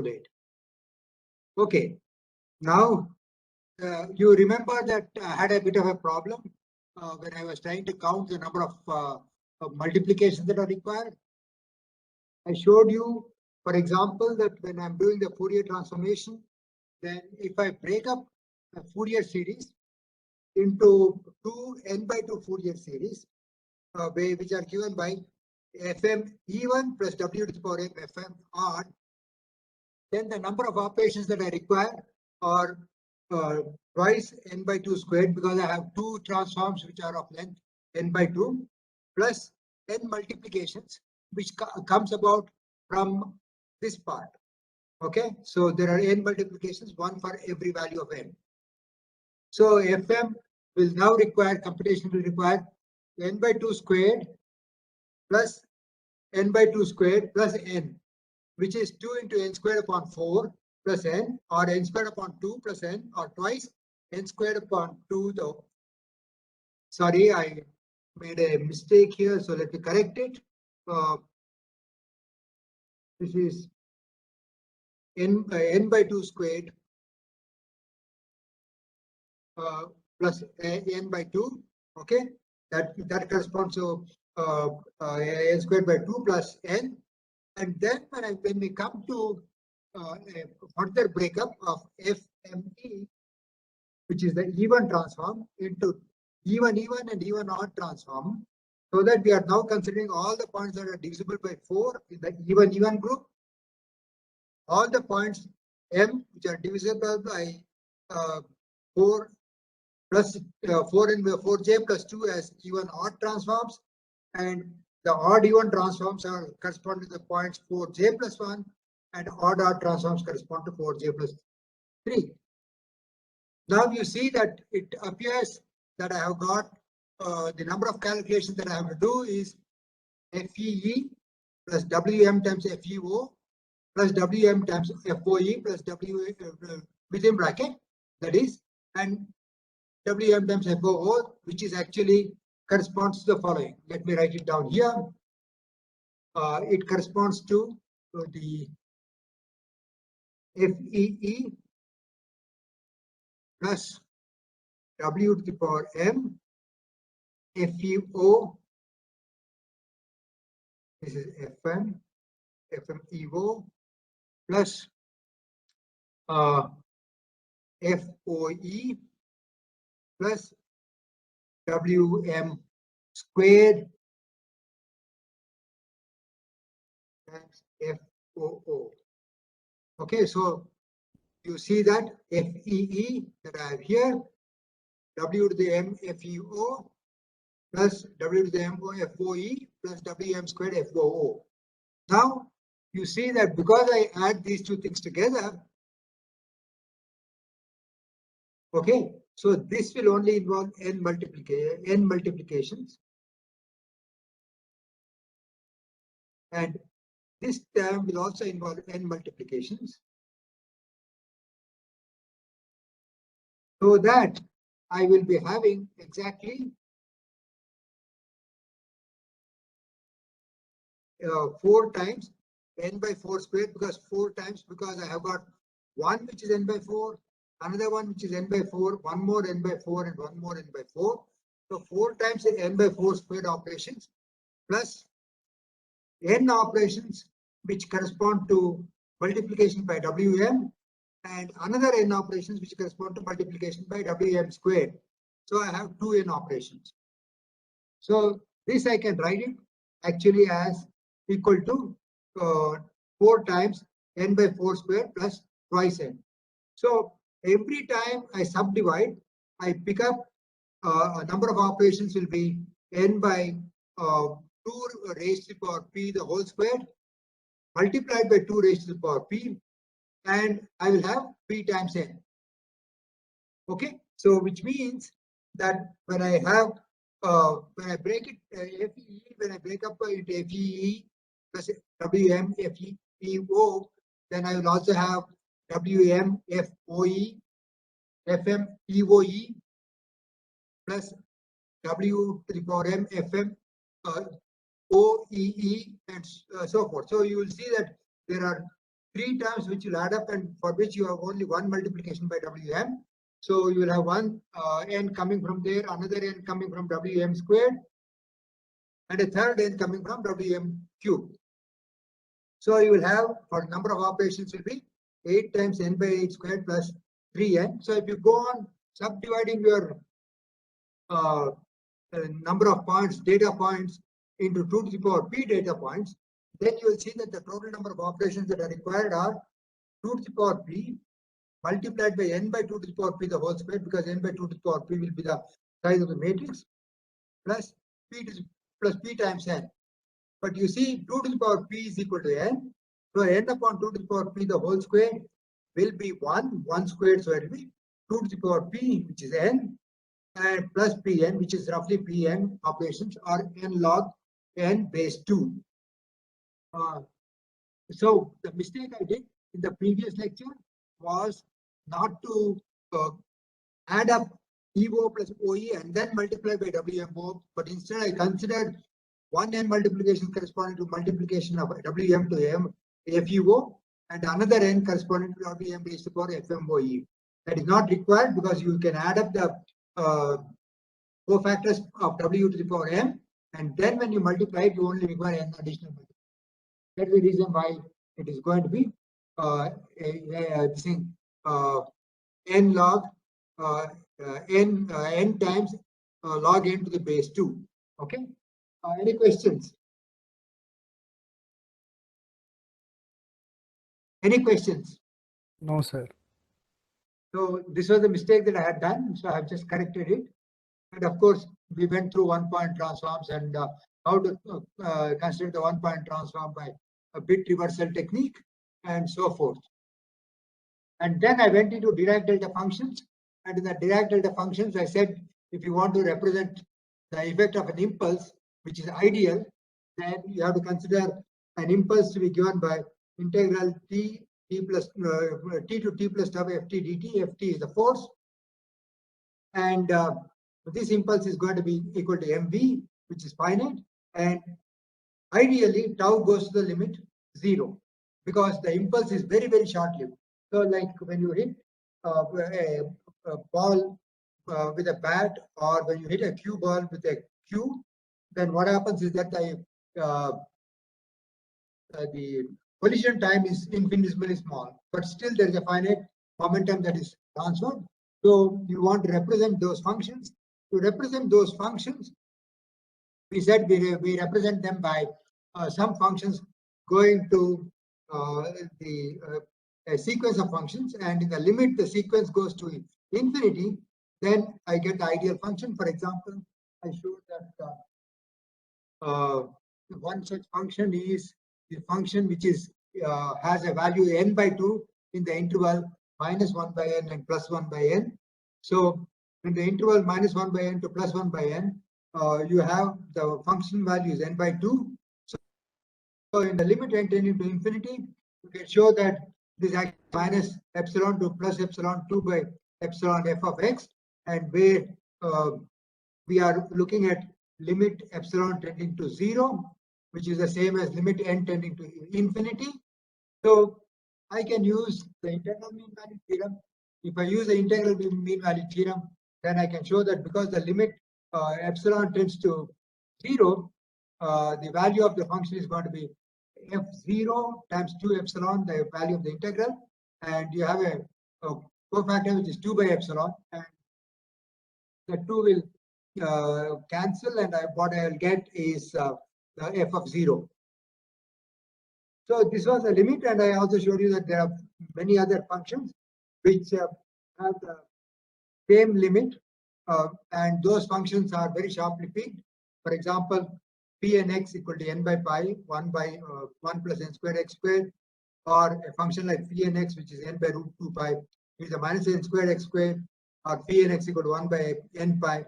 late. Okay, now you remember that I had a bit of a problem when I was trying to count the number of multiplications that are required. I showed you, for example, that when I'm doing the Fourier transformation, then if I break up a Fourier series into two n by 2 Fourier series, which are given by fm even plus w to the power m fm odd, then the number of operations that I require are twice n by 2 squared, because I have two transforms which are of length n by 2 plus n multiplications, which comes about from this part. Okay, so there are n multiplications, one for every value of n. So fm will now require, computation will require n by 2 squared plus n by 2 squared plus n, which is 2 into n squared upon 4 plus n, or n squared upon 2 plus n, or twice n squared upon 2 though. Sorry, I made a mistake here, so let me correct it. This is n by 2 squared plus n by 2. Okay, that corresponds to n squared by 2 plus n. And then when we come to a further breakup of FME, which is the even transform, into even and even odd transform, so that we are now considering all the points that are divisible by 4 in the even group, all the points M which are divisible by 4 plus 4 and 4j plus 2 as even odd transforms, and the odd even transforms are correspond to the points 4j plus 1, and odd transforms correspond to 4j plus 3. Now you see that it appears that I have got the number of calculations that I have to do is FEE plus WM times FEO plus WM times FOE plus W within bracket, that is, and WM times FOO, which is actually corresponds to the following. Let me write it down here. It corresponds to the FEE plus W to the power M FEO. This is FMEO plus FOE plus WM squared times FOO. Okay, so you see that FEE that I have here, W to the M FEO plus W to the M FOE plus WM squared FOO. Now you see that because I add these two things together, okay, so this will only involve n multiplications, and this term will also involve n multiplications, so that I will be having exactly 4 times n by 4 squared, because 4 times, because I have got one which is n by 4, another one which is n by 4, one more n by 4, and one more n by 4. So 4 times the n by 4 squared operations plus n operations which correspond to multiplication by WM, and another n operations which correspond to multiplication by WM squared. So I have 2 n operations. So this I can write it actually as equal to 4 times n by 4 squared plus twice n. So every time I subdivide, I pick up a number of operations will be n by 2 raised to the power p the whole squared multiplied by 2 raised to the power p, and I will have p times n. Okay, so which means that when I have when I break it FEE, when I break up into FEE plus WM FEO, then I will also have WM FOE FM EOE plus W to the power M FM OEE and so forth. So you will see that there are 3 terms which will add up and for which you have only one multiplication by Wm. So you will have one n coming from there, another n coming from Wm squared, and a third n coming from Wm cubed. So you will have, for number of operations will be 8 times n by 8 squared plus 3n. So if you go on subdividing your number of points, data points into 2 to the power p data points, then you will see that the total number of operations that are required are 2 to the power p multiplied by n by 2 to the power p the whole square, because n by 2 to the power p will be the size of the matrix, plus p times n. But you see 2 to the power p is equal to n. So n upon 2 to the power p the whole square will be 1 squared. So it will be 2 to the power p, which is n, and plus pn, which is roughly pn operations, or n log n base 2. So the mistake I did in the previous lecture was not to add up EO plus OE and then multiply by WMO, but instead I considered one n multiplication corresponding to multiplication of WM to M FEO and another n corresponding to WM raised to power FMOE. That is not required because you can add up the cofactors of W to the power M, and then when you multiply it, you only require n additional multiplication. That's the reason why it is going to be n log n times log n to the base 2. Okay. Any questions? Any questions? No, sir. So this was the mistake that I had done. So I have just corrected it. And of course, we went through one-point transforms and how to consider the one-point transform by a bit reversal technique and so forth. And then I went into Dirac delta functions. And in the Dirac delta functions, I said, if you want to represent the effect of an impulse, which is ideal, then you have to consider an impulse to be given by integral t plus t to t plus tau ft dt. Ft is the force. And this impulse is going to be equal to mv, which is finite. And ideally, tau goes to the limit 0 because the impulse is very, very short-lived. So like when you hit a ball with a bat, or when you hit a cue ball with a cue, then what happens is that the collision time is infinitesimally small, but still there is a finite momentum that is transferred. So you want to represent those functions. To represent those functions, we said we represent them by some functions going to a sequence of functions, and in the limit the sequence goes to infinity, then I get the ideal function. For example, I showed that one such function is the function which is has a value n by 2 in the interval minus 1 by n and plus 1 by n. So in the interval minus 1 by n to plus 1 by n, you have the function value is n by 2. So in the limit n tending to infinity, you can show that this is minus epsilon to plus epsilon 2 by epsilon f of x, and where we are looking at limit epsilon tending to 0, which is the same as limit n tending to infinity. So I can use the integral mean value theorem. If I use the integral mean value theorem, then I can show that because the limit epsilon tends to 0, the value of the function is going to be f0 times 2 epsilon, the value of the integral, and you have a cofactor which is 2 by epsilon, and the 2 will cancel, and what I will get is the f of 0. So this was the limit, and I also showed you that there are many other functions which have the same limit, and those functions are very sharply peaked. For example, p and x equal to n by pi, 1 by 1 plus n squared x squared, or a function like phi n x, which is n by root 2 pi, is a minus n squared x squared, or phi n x equal to 1 by n pi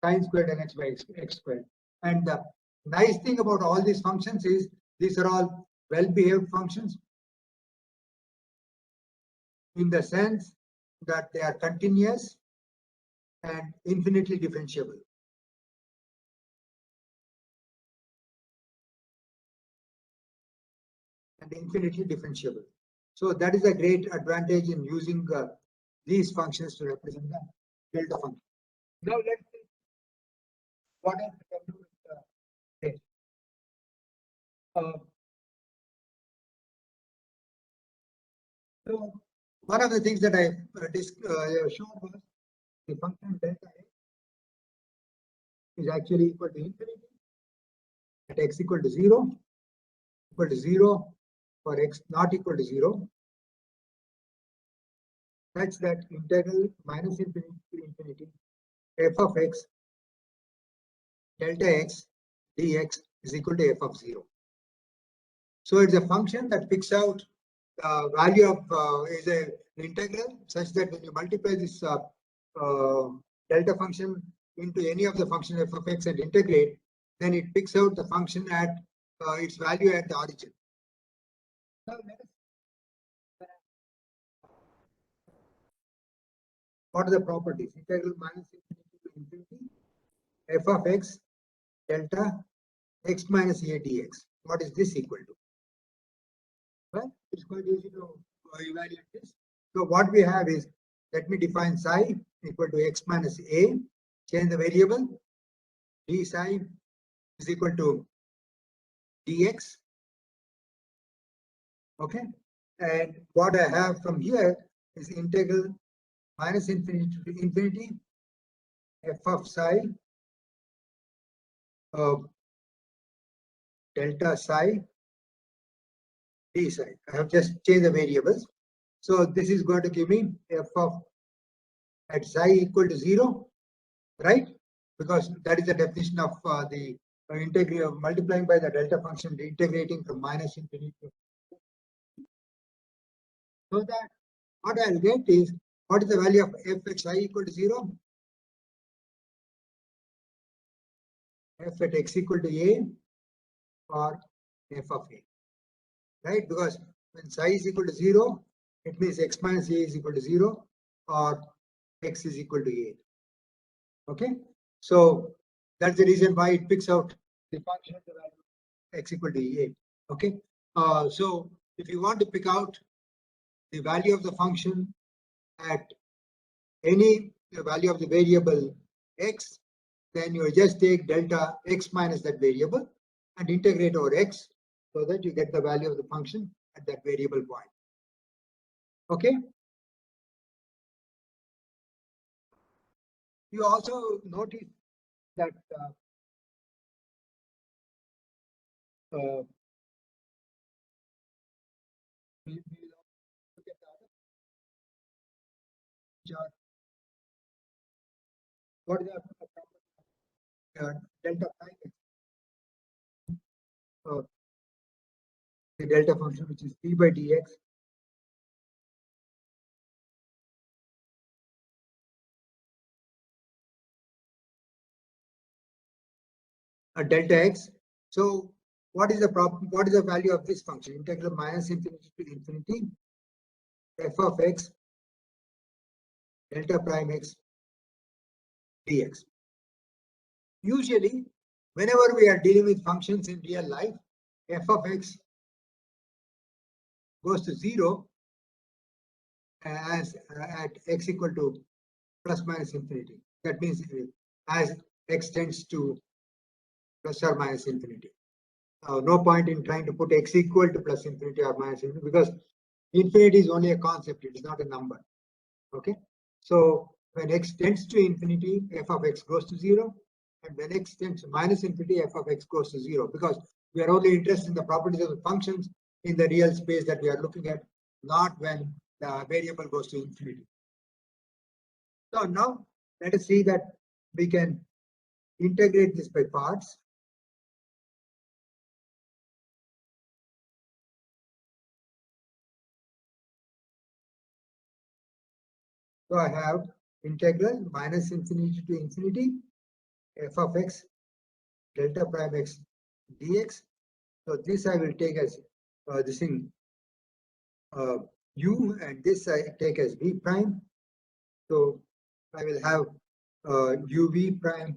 sine squared n x by x squared. And the nice thing about all these functions is these are all well-behaved functions in the sense that they are continuous and infinitely differentiable. And infinitely differentiable. So that is a great advantage in using these functions to represent the delta function. Now let's see what else we can do with this. So one of the things that I showed was the function delta x is actually equal to infinity at x equal to 0 for x not equal to 0, such that integral minus infinity to infinity f of x delta x dx is equal to f of 0. So it's a function that picks out the value of is an integral such that when you multiply this delta function into any of the function f of x and integrate, then it picks out the function at its value at the origin. So what are the properties? Integral minus infinity to infinity f of x delta x minus a dx. What is this equal to? Well, it's quite easy to evaluate this. So what we have is, let me define psi equal to x minus a, change the variable, d psi is equal to dx. Okay, and what I have from here is integral minus infinity to infinity f of psi of delta psi d psi. I have just changed the variables. So this is going to give me f of at psi equal to 0, right? Because that is the definition of the integral of multiplying by the delta function, integrating from minus infinity to. So that what I'll get is, what is the value of f at psi equal to 0? F at x equal to a or f of a, right? Because when psi is equal to 0, it means x minus a is equal to 0 or x is equal to a. Okay, so that's the reason why it picks out the function of the value x equal to a. Okay, so if you want to pick out the value of the function at any value of the variable x, then you just take delta x minus that variable and integrate over x so that you get the value of the function at that variable point. Okay. You also notice that we will look at the other chart. What is the delta prime x? The delta function, which is d by dx. Delta x. So what is the problem? What is the value of this function? Integral minus infinity to infinity f of x delta prime x dx. Usually, whenever we are dealing with functions in real life, f of x goes to 0 as at x equal to plus minus infinity. That means as x tends to plus or minus infinity. No point in trying to put x equal to plus infinity or minus infinity, because infinity is only a concept, it is not a number. Okay, so when x tends to infinity, f of x goes to 0, and when x tends to minus infinity, f of x goes to 0, because we are only interested in the properties of the functions in the real space that we are looking at, not when the variable goes to infinity. So now let us see that we can integrate this by parts. So I have integral minus infinity to infinity f of x delta prime x dx. So this I will take as this thing u, and this I take as v prime. So I will have uv prime.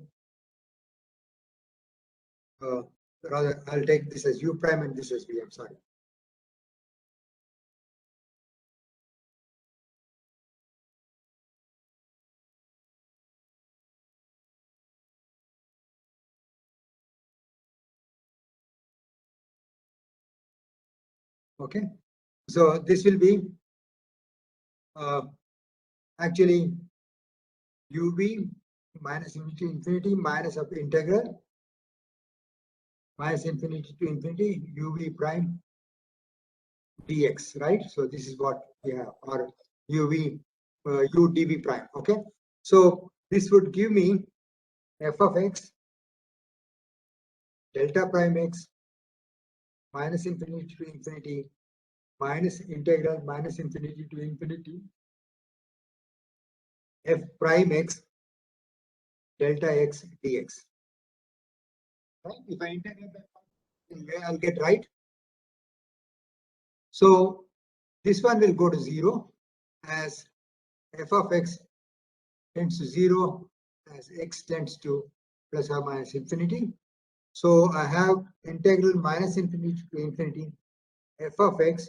Rather, I'll take this as u prime and this as v. I'm sorry. Okay, so this will be actually uv minus infinity minus of integral minus infinity to infinity uv prime dx, right? So this is what we have, or uv u dv prime. Okay, so this would give me f of x delta prime x minus infinity to infinity minus integral minus infinity to infinity f prime x delta x dx. Right? If I integrate that, I'll get right. So this one will go to 0 as f of x tends to 0 as x tends to plus or minus infinity. So I have integral minus infinity to infinity f of x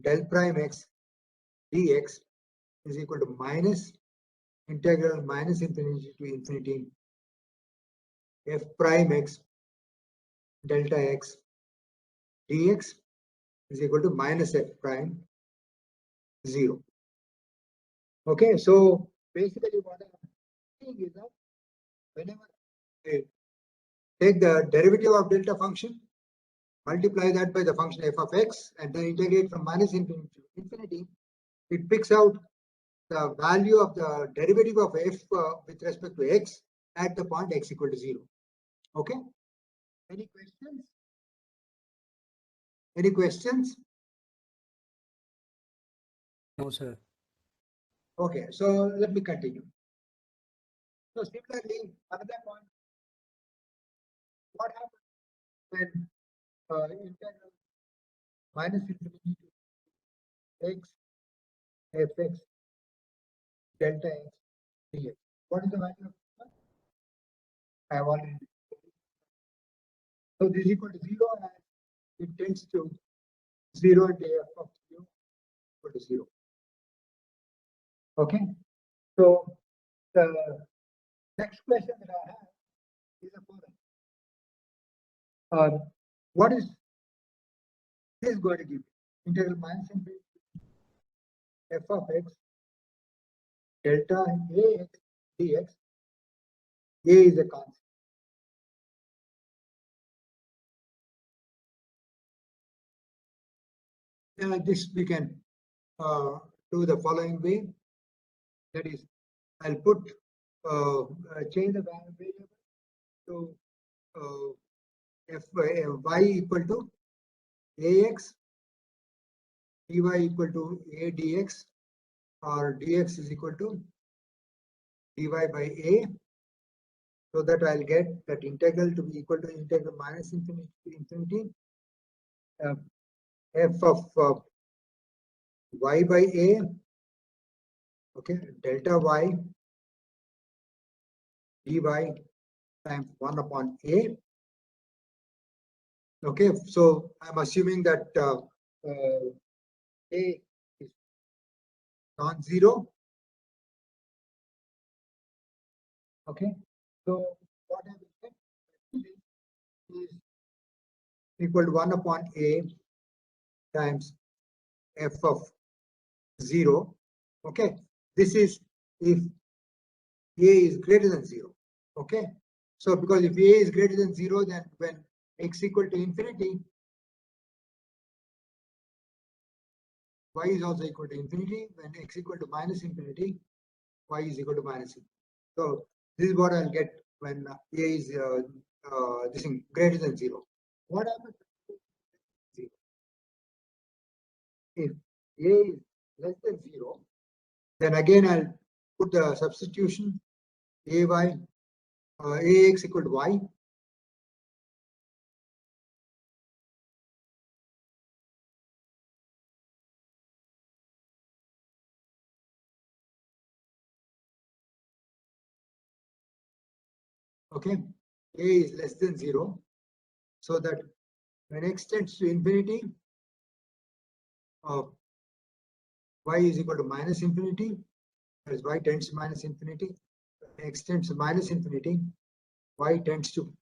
del prime x dx is equal to minus integral minus infinity to infinity f prime x delta x dx is equal to minus f prime 0. Okay, so basically what I'm saying is that whenever I take the derivative of delta function, multiply that by the function f of x, and then integrate from minus infinity to infinity, it picks out the value of the derivative of f with respect to x at the point x equal to 0. Okay, any questions? Any questions? No, sir. Okay, so let me continue. So similarly, another point, what happens when integral minus infinity to x fx delta x dx? What is the value of this one? I have already. So this is equal to 0 and it tends to 0 and f of 0 equal to 0. Okay, so the next question that I have is the following. What is this going to give? Integral minus infinity f of x delta ax dx. A is a constant. This we can do the following way. That is, I'll put change the variable to y equal to ax, dy equal to a dx, or dx is equal to dy by a, so that I'll get that integral to be equal to integral minus infinity to infinity f of y by a, okay, delta y dy times 1 upon a. Okay, so I'm assuming that a is non-zero. Okay, so what I will get is equal to 1 upon a times f of 0. Okay, this is if a is greater than 0. Okay, so because if a is greater than 0, then when x equal to infinity, y is also equal to infinity. When x equal to minus infinity, y is equal to minus infinity. So this is what I'll get when a is this thing greater than 0. What happens if a is less than 0? Then again I'll put the substitution ay ax equal to y. Okay, a is less than 0, so that when x tends to infinity, y is equal to minus infinity, as y tends to minus infinity. When x tends to minus infinity, y tends to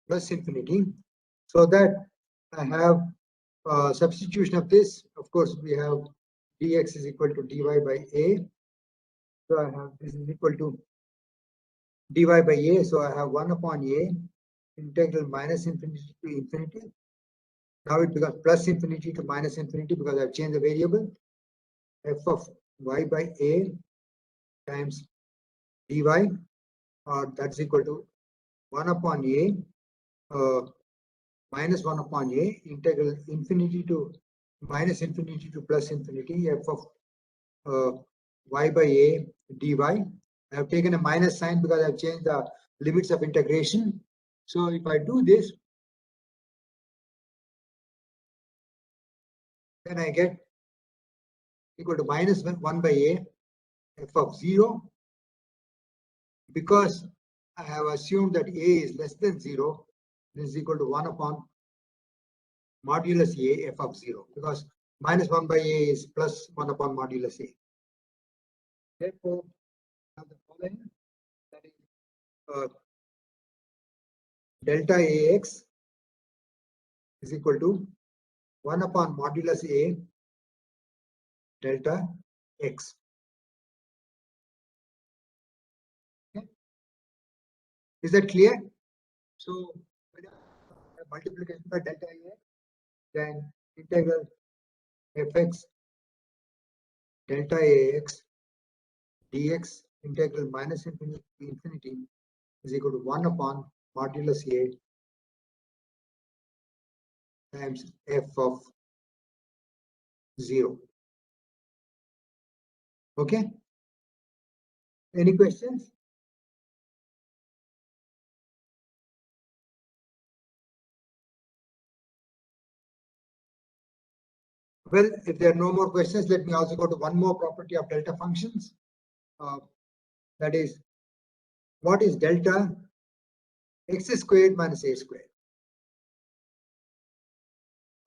plus infinity, so that I have substitution of this, of course, we have dx is equal to dy by a. So I have this is equal to dy by a. So I have 1 upon a integral minus infinity to infinity. Now it becomes plus infinity to minus infinity because I've changed the variable. F of y by a times dy, or that's equal to 1 upon a minus 1 upon a integral infinity to minus infinity to plus infinity f of y by a dy. I have taken a minus sign because I have changed the limits of integration. So if I do this, then I get equal to minus 1 by a f of 0. Because I have assumed that a is less than 0, this is equal to 1 upon modulus a f of 0, because minus 1 by a is plus 1 upon modulus a. Therefore, I have the following, that is delta ax is equal to 1 upon modulus a delta x. Okay. Is that clear? So, multiplication by delta ax, then integral fx delta ax dx integral minus infinity to infinity is equal to 1 upon modulus a times f of 0. Okay. Any questions? Well, if there are no more questions, let me also go to one more property of delta functions. That is, what is delta x squared minus a squared?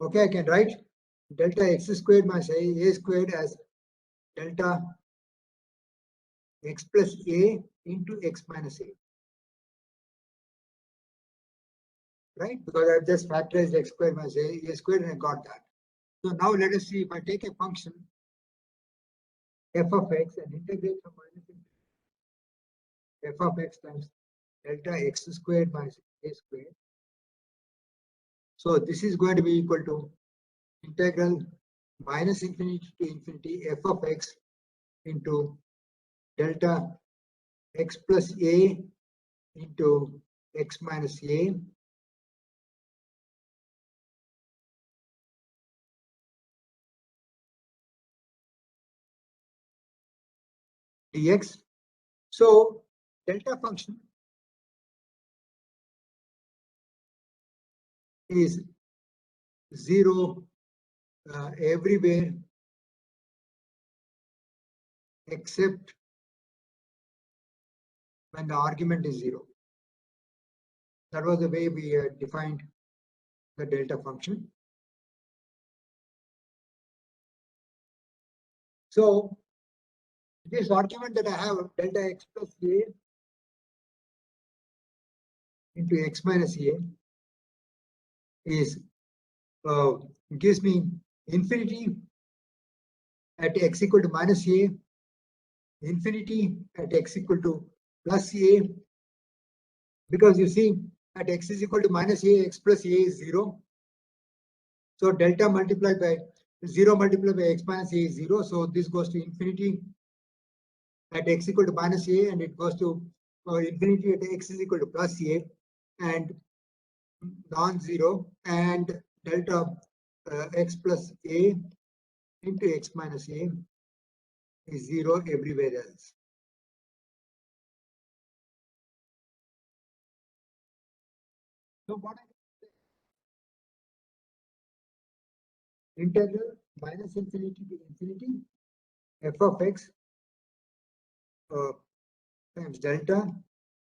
Okay, I can write delta x squared minus a squared as delta x plus a into x minus a. Right? Because I've just factorized x squared minus a squared and I got that. So now let us see if I take a function f of x and integrate from minus f of x times delta x squared minus a squared. So this is going to be equal to integral minus infinity to infinity f of x into delta x plus a into x minus a dx. So delta function is 0 everywhere except when the argument is 0. That was the way we defined the delta function. So this argument that I have delta x plus a into x minus a is gives me infinity at x equal to minus a, infinity at x equal to plus a, because you see at x is equal to minus a, x plus a is 0. So delta multiplied by 0 multiplied by x minus a is 0. So this goes to infinity at x equal to minus a, and it goes to infinity at x is equal to plus a and non-zero, and delta x plus a into x minus a is 0 everywhere else. So what integral minus infinity to infinity f of x times delta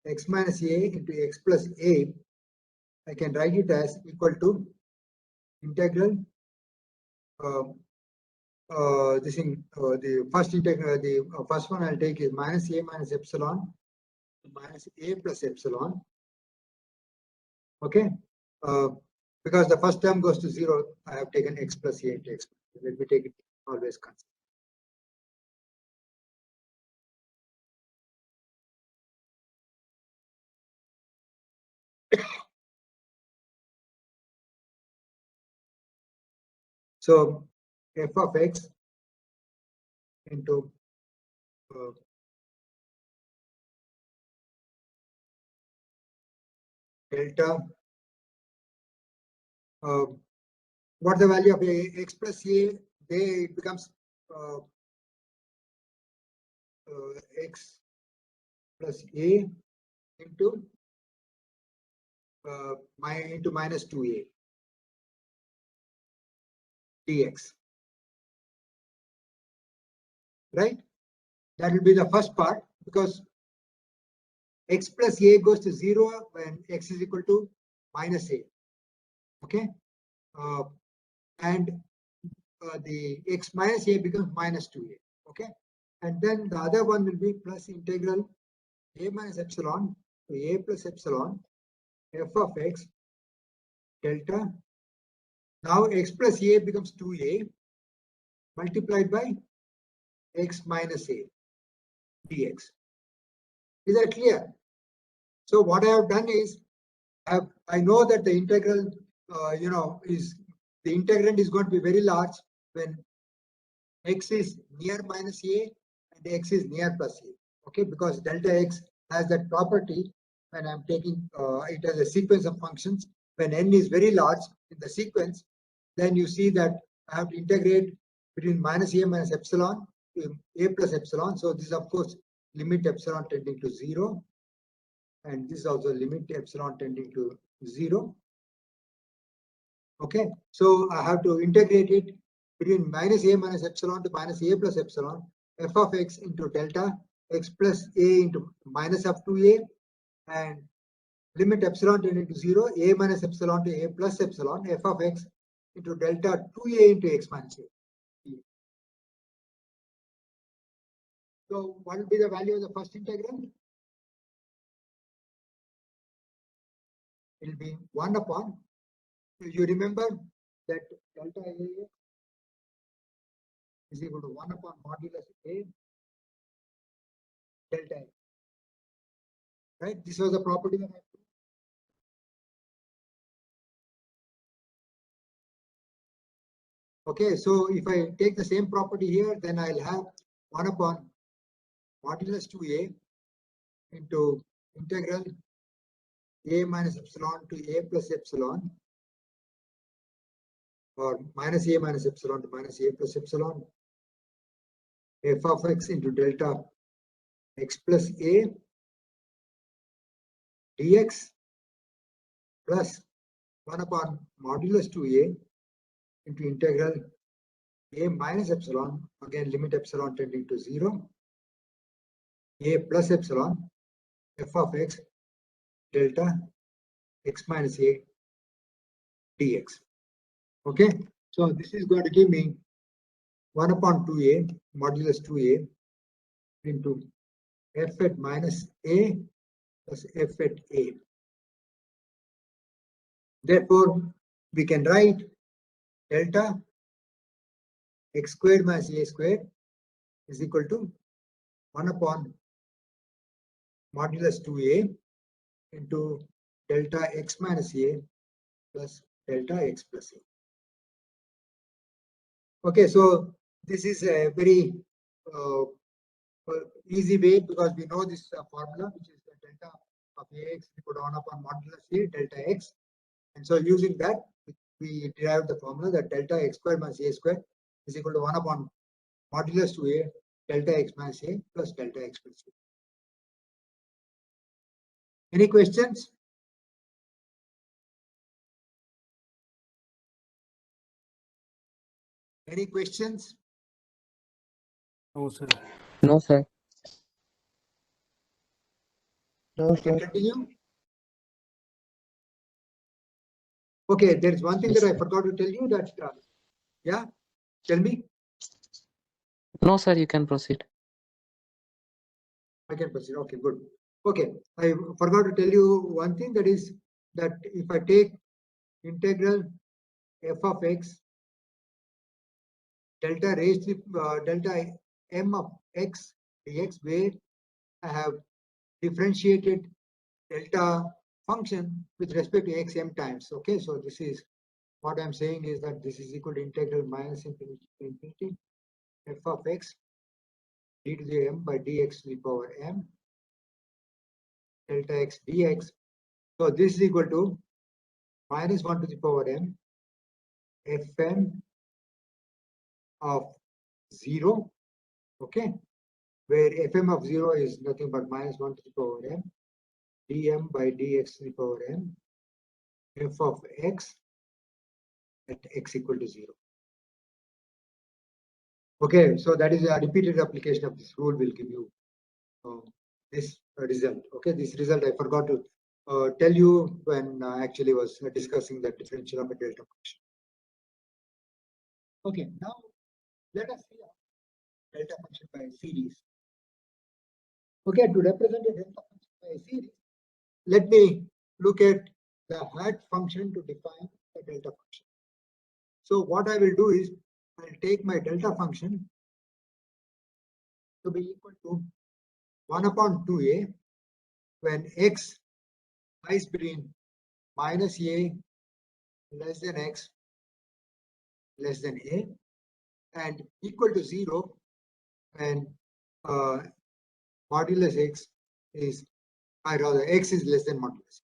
x minus a into x plus a. I can write it as equal to integral this thing, the first integral, the first one I'll take is minus a minus epsilon minus a plus epsilon. Okay. because the first term goes to 0, I have taken x plus a into x. Let me take it always constant. So f of x into delta, what the value of x plus a, there it becomes x plus a into minus 2a dx, right? That will be the first part, because x plus a goes to 0 when x is equal to minus a. Okay, and the x minus a becomes minus 2a. Okay, and then the other one will be plus integral a minus epsilon to a plus epsilon f of x delta. Now x plus a becomes 2a multiplied by x minus a dx. Is that clear? So what I have done is, I know that the integral, is the integrand is going to be very large when x is near minus a and x is near plus a. Okay, because delta x has that property when I'm taking it as a sequence of functions. When n is very large in the sequence, then you see that I have to integrate between minus a minus epsilon to a plus epsilon. So this is of course limit epsilon tending to 0. And this is also limit epsilon tending to 0. Okay, so I have to integrate it between minus a minus epsilon to minus a plus epsilon f of x into delta x plus a into minus of 2a, and limit epsilon tending to 0, a minus epsilon to a plus epsilon f of x into delta 2a into x minus a. So what will be the value of the first integral? It will be 1 upon, you remember that delta a is equal to 1 upon modulus a delta a. Right? This was the property that I have. Okay, so if I take the same property here, then I'll have 1 upon modulus 2a into integral a minus epsilon to a plus epsilon, or minus a minus epsilon to minus a plus epsilon f of x into delta x plus a dx plus 1 upon modulus 2a into integral a minus epsilon, again limit epsilon tending to 0, a plus epsilon f of x delta x minus a dx. Okay, so this is going to give me 1 upon 2a modulus 2a into f at minus a plus f at a. Therefore, we can write delta x squared minus a squared is equal to 1 upon modulus 2a into delta x minus a plus delta x plus a. Okay, so this is a very easy way, because we know this formula, which is the delta of ax equal to 1 upon modulus a delta x. And so using that, we derive the formula that delta x squared minus a squared is equal to 1 upon modulus 2a delta x minus a plus delta x plus a. Any questions? Any questions? No, sir. No, sir. No, sir. Continue. Okay, there is one thing that I forgot to tell you, that yeah, tell me. No, sir, you can proceed. I can proceed. Okay, good. Okay, I forgot to tell you one thing, that is that if I take integral f of x delta raised to delta m of x dx, where I have differentiated delta function with respect to x m times. Okay, so this is what I'm saying is that this is equal to integral minus infinity to infinity f of x d to the m by dx to the power m delta x dx. So this is equal to minus 1 to the power m fn of 0, okay, where fm of 0 is nothing but minus 1 to the power m dm by dx to the power m f of x at x equal to 0. Okay, so that is a repeated application of this rule will give you this result. Okay, this result I forgot to tell you when actually was discussing the differential of a delta function. Okay, now let us see a delta function by a series. Okay, to represent a delta function by a series, let me look at the hat function to define a delta function. So what I will do is I'll take my delta function to be equal to 1 upon 2a when x lies between minus a less than x less than a and equal to 0 when modulus x is, or rather x is less than modulus.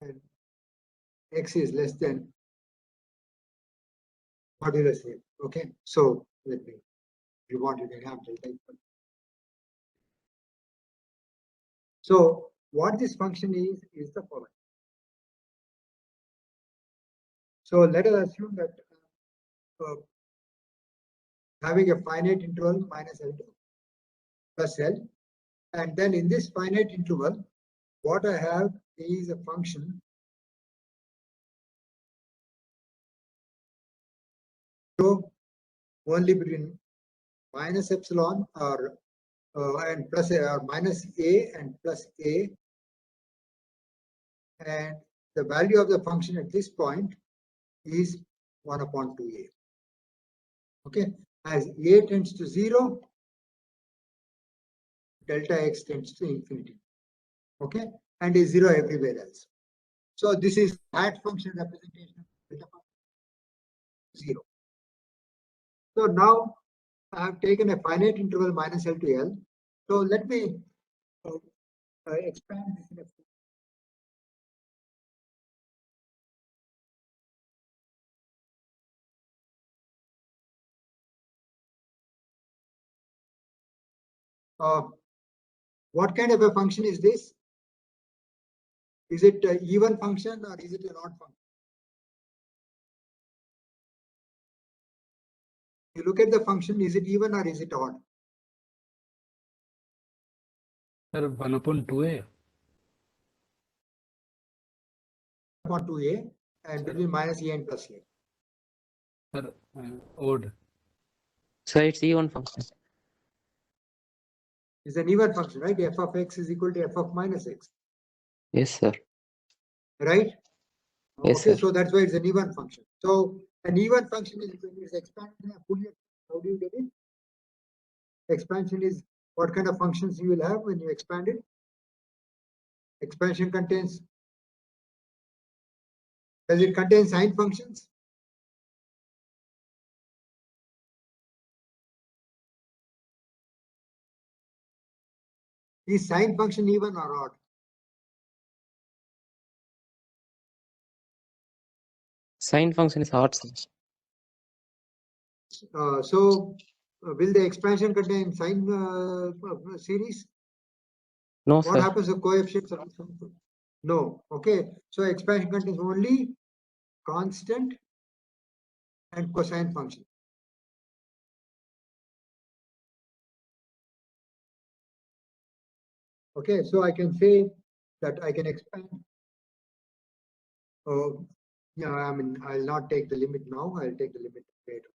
And x is less than modulus a. Okay, so let me, if you want, you can have delta equal. So what this function is the following. So let us assume that having a finite interval minus L2 plus L, and then in this finite interval, what I have is a function only between minus epsilon or and plus or minus a and plus a, and the value of the function at this point is 1 upon 2a. Okay, as a tends to 0, delta x tends to infinity. Okay, and is 0 everywhere else. So this is hat function representation of delta function 0. So now I have taken a finite interval minus L to L. So let me expand this in a what kind of a function is this? Is it an even function or is it an odd function? You look at the function, is it even or is it odd? Sir, 1 upon 2a. Upon 2a and between minus a and plus a. Sir, odd. So it's even function. It's an even function, right? F of x is equal to f of minus x. Yes, sir. Right? Yes, okay, sir. so that's why it's an even function. So an even function is when it's expanded in a Fourier. How do you get it? Expansion is what kind of functions you will have when you expand it. Expansion contains, does it contain sine functions? Is sine function even or odd? Sine function is odd, sir. Will the expansion contain sine series? No, What sir. happens to coefficients? No. Okay. So expansion contains only constant and cosine function. Okay. So I can say that I can expand Yeah, I mean, I'll not take the limit now. I'll take the limit later.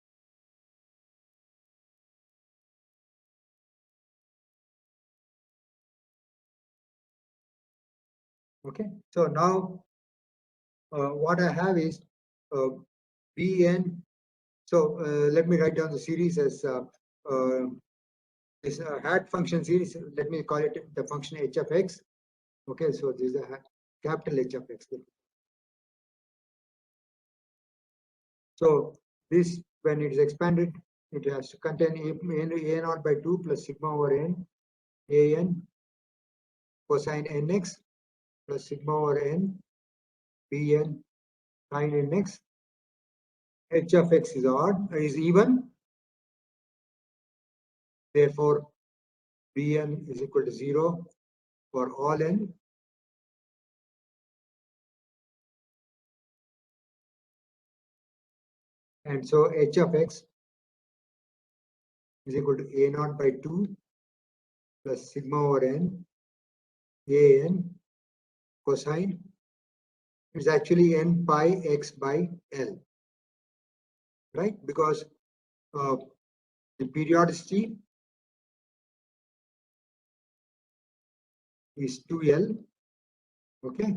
Okay, so now what I have is Bn. So let me write down the series as this hat function series. Let me call it the function h of x. Okay, so this is a capital H of x. So this, when it is expanded, it has to contain a naught by 2 plus sigma over n, an cosine nx plus sigma over n, bn sine nx. H of x is odd, is even. Therefore, bn is equal to 0 for all n. And so h of x is equal to a naught by 2 plus sigma over n, an cosine is actually n pi x by L, right? Because the periodicity is 2L, okay?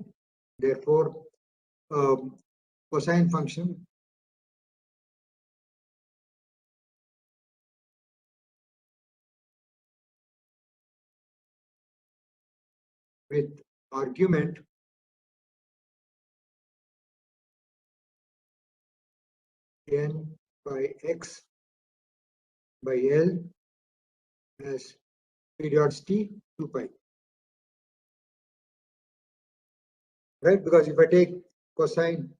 Therefore, cosine function with argument n by x by L as periodicity 2 pi, right? Because if I take cosine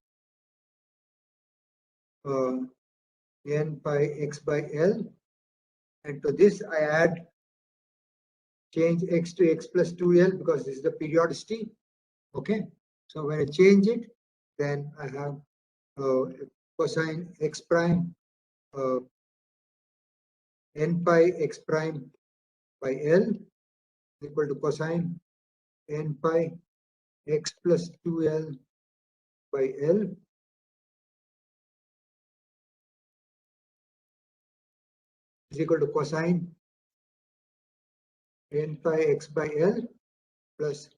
n pi x by L, and to this I add change x to x plus 2L because this is the periodicity, okay? So when I change it, then I have cosine x prime n pi x prime by L equal to cosine n pi x plus 2L by L is equal to cosine n pi x by L plus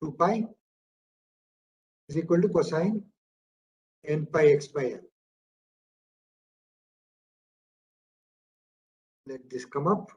2 pi is equal to cosine n pi x by L. Let this come up.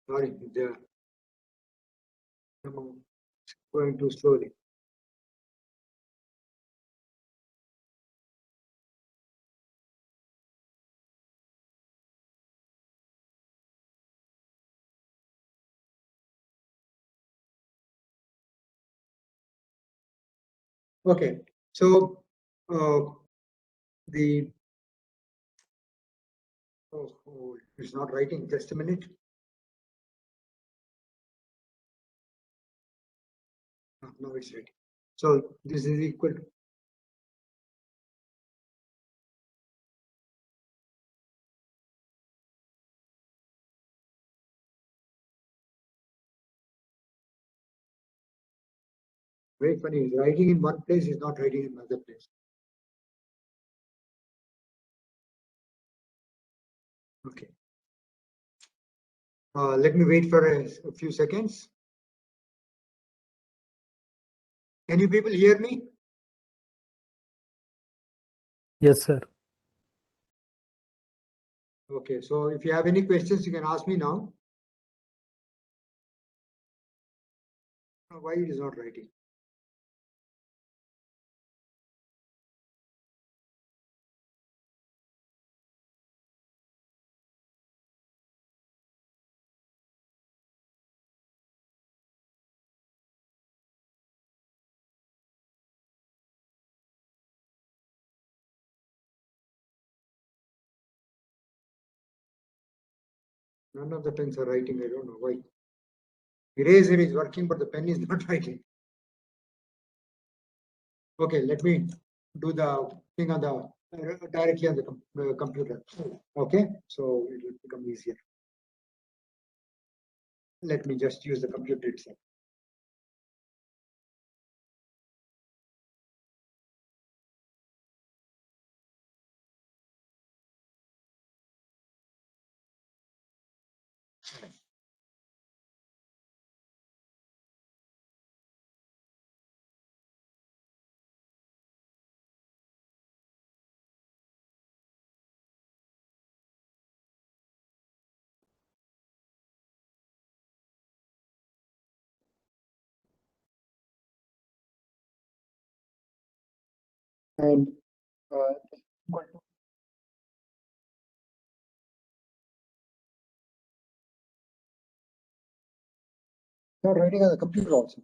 Sorry, I'm going too slowly. Okay, so the it's not writing. Just a minute. No, it's ready. So this is equal to very funny. It's writing in one place, is not writing in another place. Okay. Let me wait for a few seconds. Can you people hear me? Yes, sir. Okay, so if you have any questions, you can ask me now. Why it is not writing? None of the pens are writing. I don't know why. Eraser is working, but the pen is not writing. Okay, let me do the thing on the directly on the computer. Okay, so it will become easier. Let me just use the computer itself. And equal to not writing on the computer also.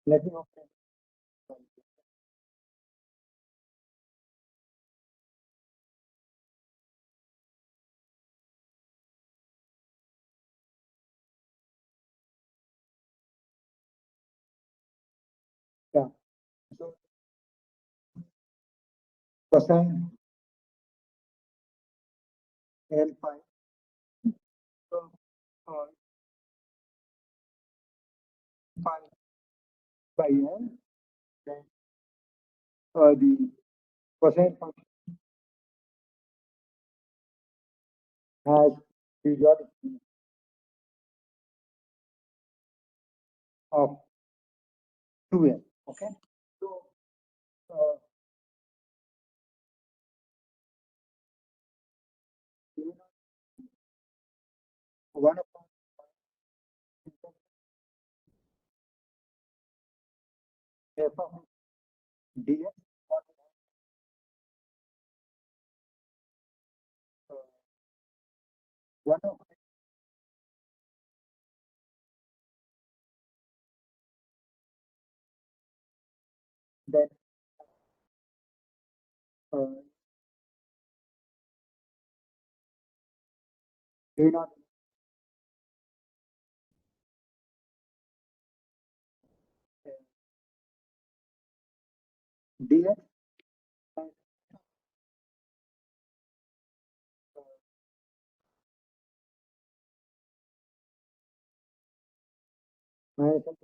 Let me know. Yeah. So cosine N phi. So phi by N, then the cosine function has periodic of 2n. Okay. So one upon f of dx one of then a naught dx and minus n,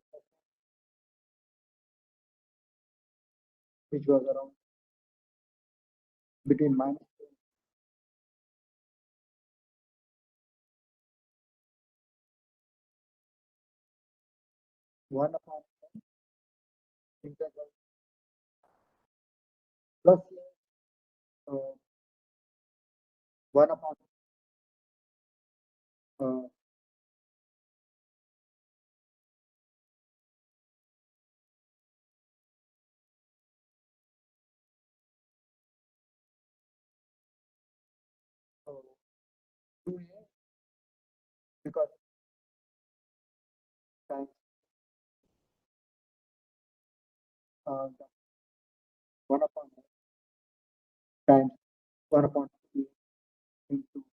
which was around between minus 1 upon integral plus 1 upon uh, uh, 2a because times the 1 upon times 1 upon 2 into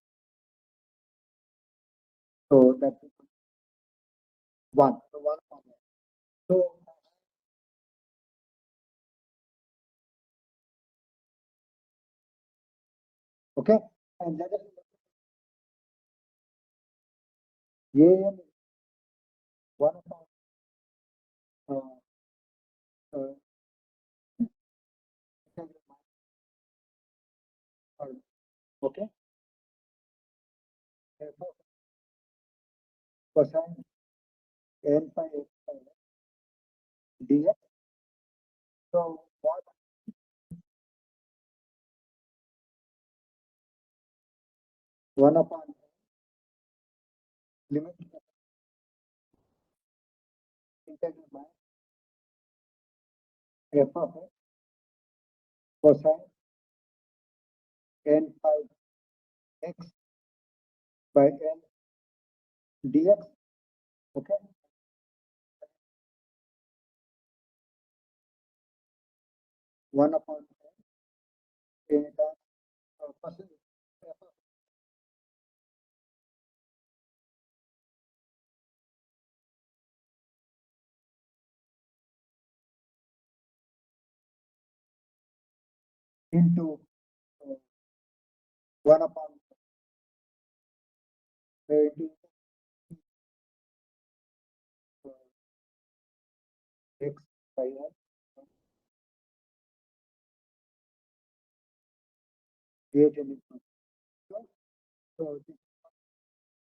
so that's 1. So 1 upon 1. So okay, and let us an is 1 upon integral okay, therefore cosine n phi x phi dx. So what 1 upon limit integral by f of x cosine n phi x by n dx. Okay, 1 upon n times percent into 1 upon into x by n. Create an equation. So this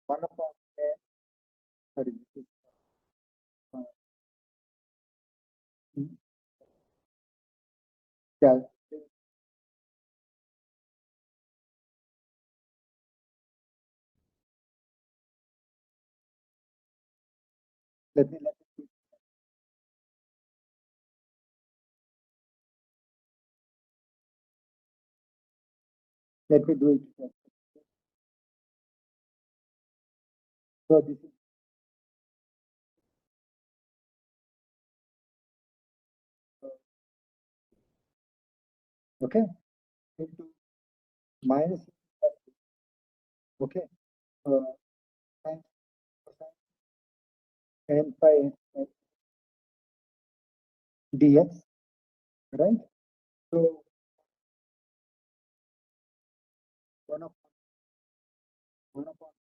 1 upon n, sorry, this is yeah, let me do it first. So this is okay into minus okay times n by dx, right? So 1 upon 1 upon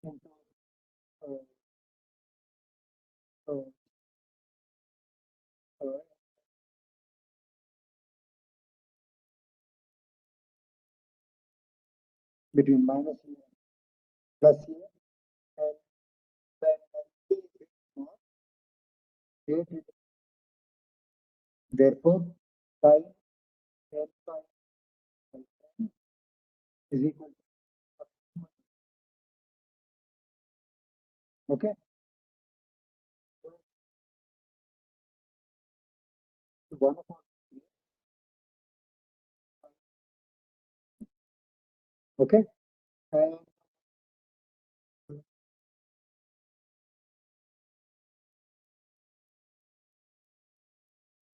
into uh, uh, uh, between minus here plus here and then t is not here. Therefore, sin n by n is equal to okay. So 1 upon okay, and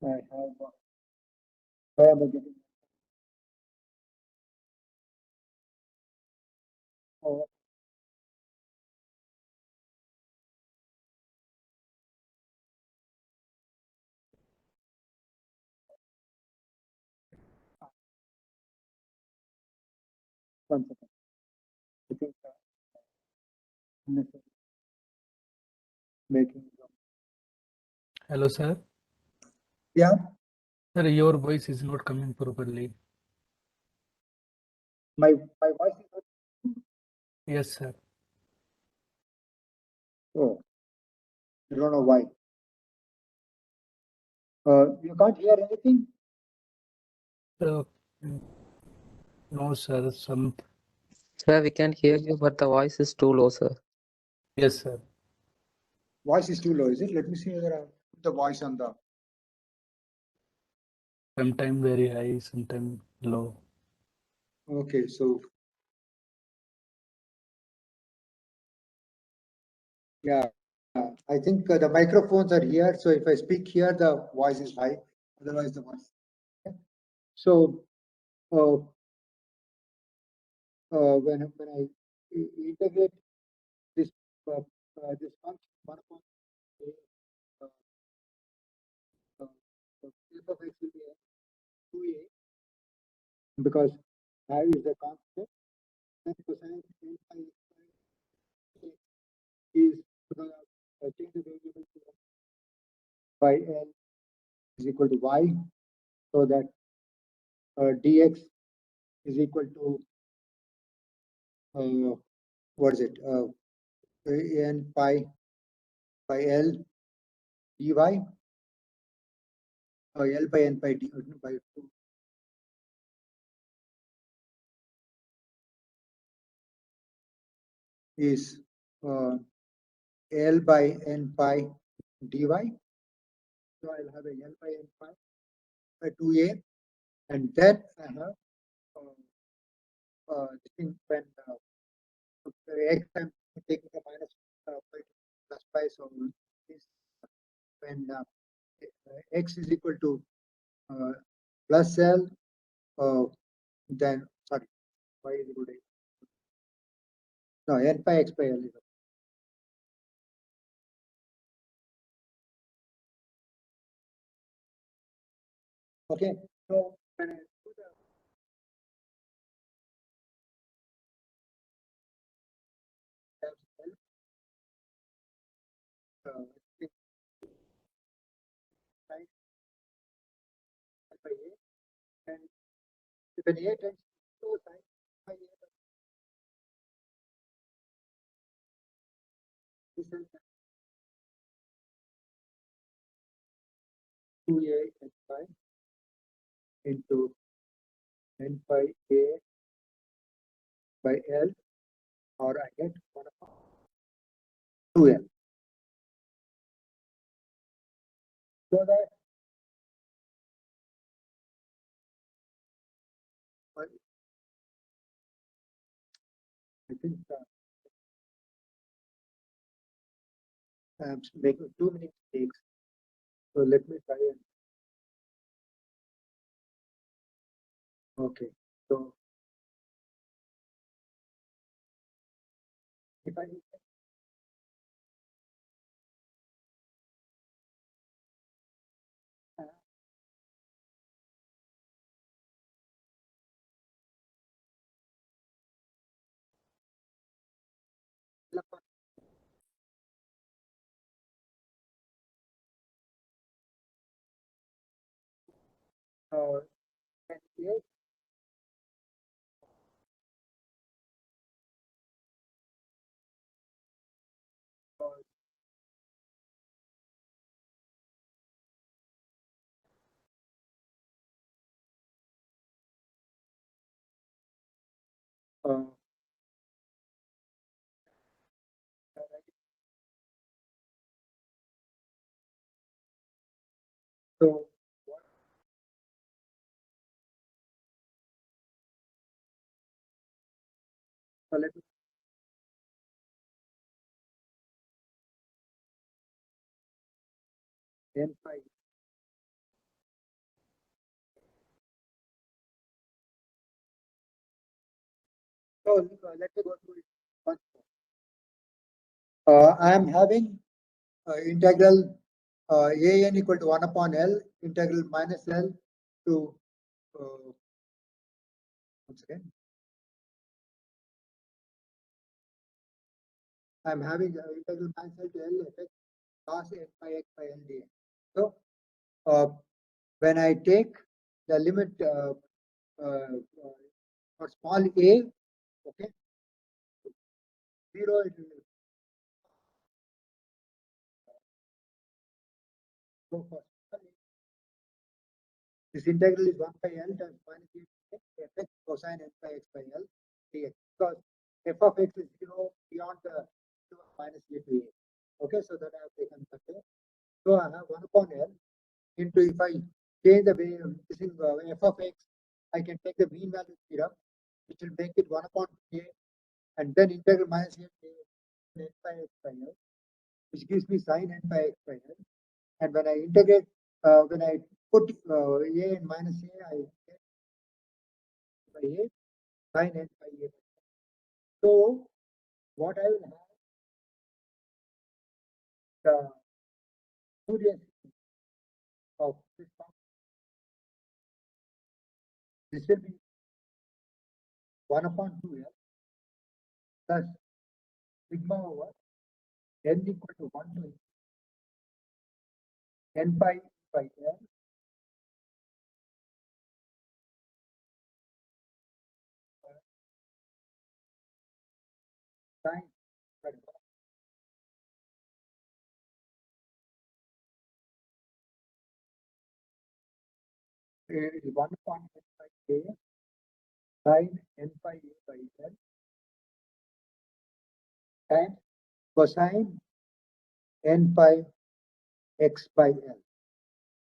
I have where am I getting? Oh, 1 second. I think necessary making Hello, sir. yeah. Sir, your voice is not coming properly. My voice is not. Yes, sir. Oh, I don't know why. You can't hear anything. Uh, no, sir. Sir, we can hear you, but the voice is too low, sir. Yes, sir. Voice is too low, is it? Let me see whether I put the voice on the. Sometime very high, sometime low. Okay, so yeah, I think the microphones are here. So if I speak here, the voice is high. Otherwise, the voice. Okay. So when I integrate this this function 1 upon a, f of x will be 2a because I is the constant. Then cosine n pi x is because I change the variable to by n is equal to y, so that dx is equal to what is it? N pi by L dy, L by N pi d by 2 is L by N pi dy. So I'll have a L by N pi by 2a, and then I have this thing when x I'm taking the minus pi plus pi, so this when x is equal to plus L, then sorry, y is equal to no n pi x by L is okay. So when I do the L, sin by A, and when A tends to sin by A, this is 2A n pi into n pi A by L, or I get 1 upon 2L. So that I think I'm making too many mistakes. So let me try and okay. So if I and A uh, so let me n pi. So let me go through it once more. I am having integral an equal to 1 upon L, integral minus L to once again. I am having integral minus L to L fx cos n pi x by L dx. So when I take the limit for small a, okay, 0 it will go for small a. This integral is 1 by L times minus e to x fx cosine n pi x by L dx, because f of x is 0 beyond the minus e to a. Okay, so that I have taken that way. So I have 1 upon L into, if I change the way of using f of x, I can take the mean value theorem, which will make it 1 upon a, and then integral minus a to n pi x by L, which gives me sin n pi x by L. And when I integrate, when I put a and minus a, I get by a sin n pi a. So what I will have, the Fourier of this function, this will be 1 upon 2L plus sigma over n equal to 1 to n pi by L sin it is 1 upon n pi a sin n pi a by L times cosine n pi x by L.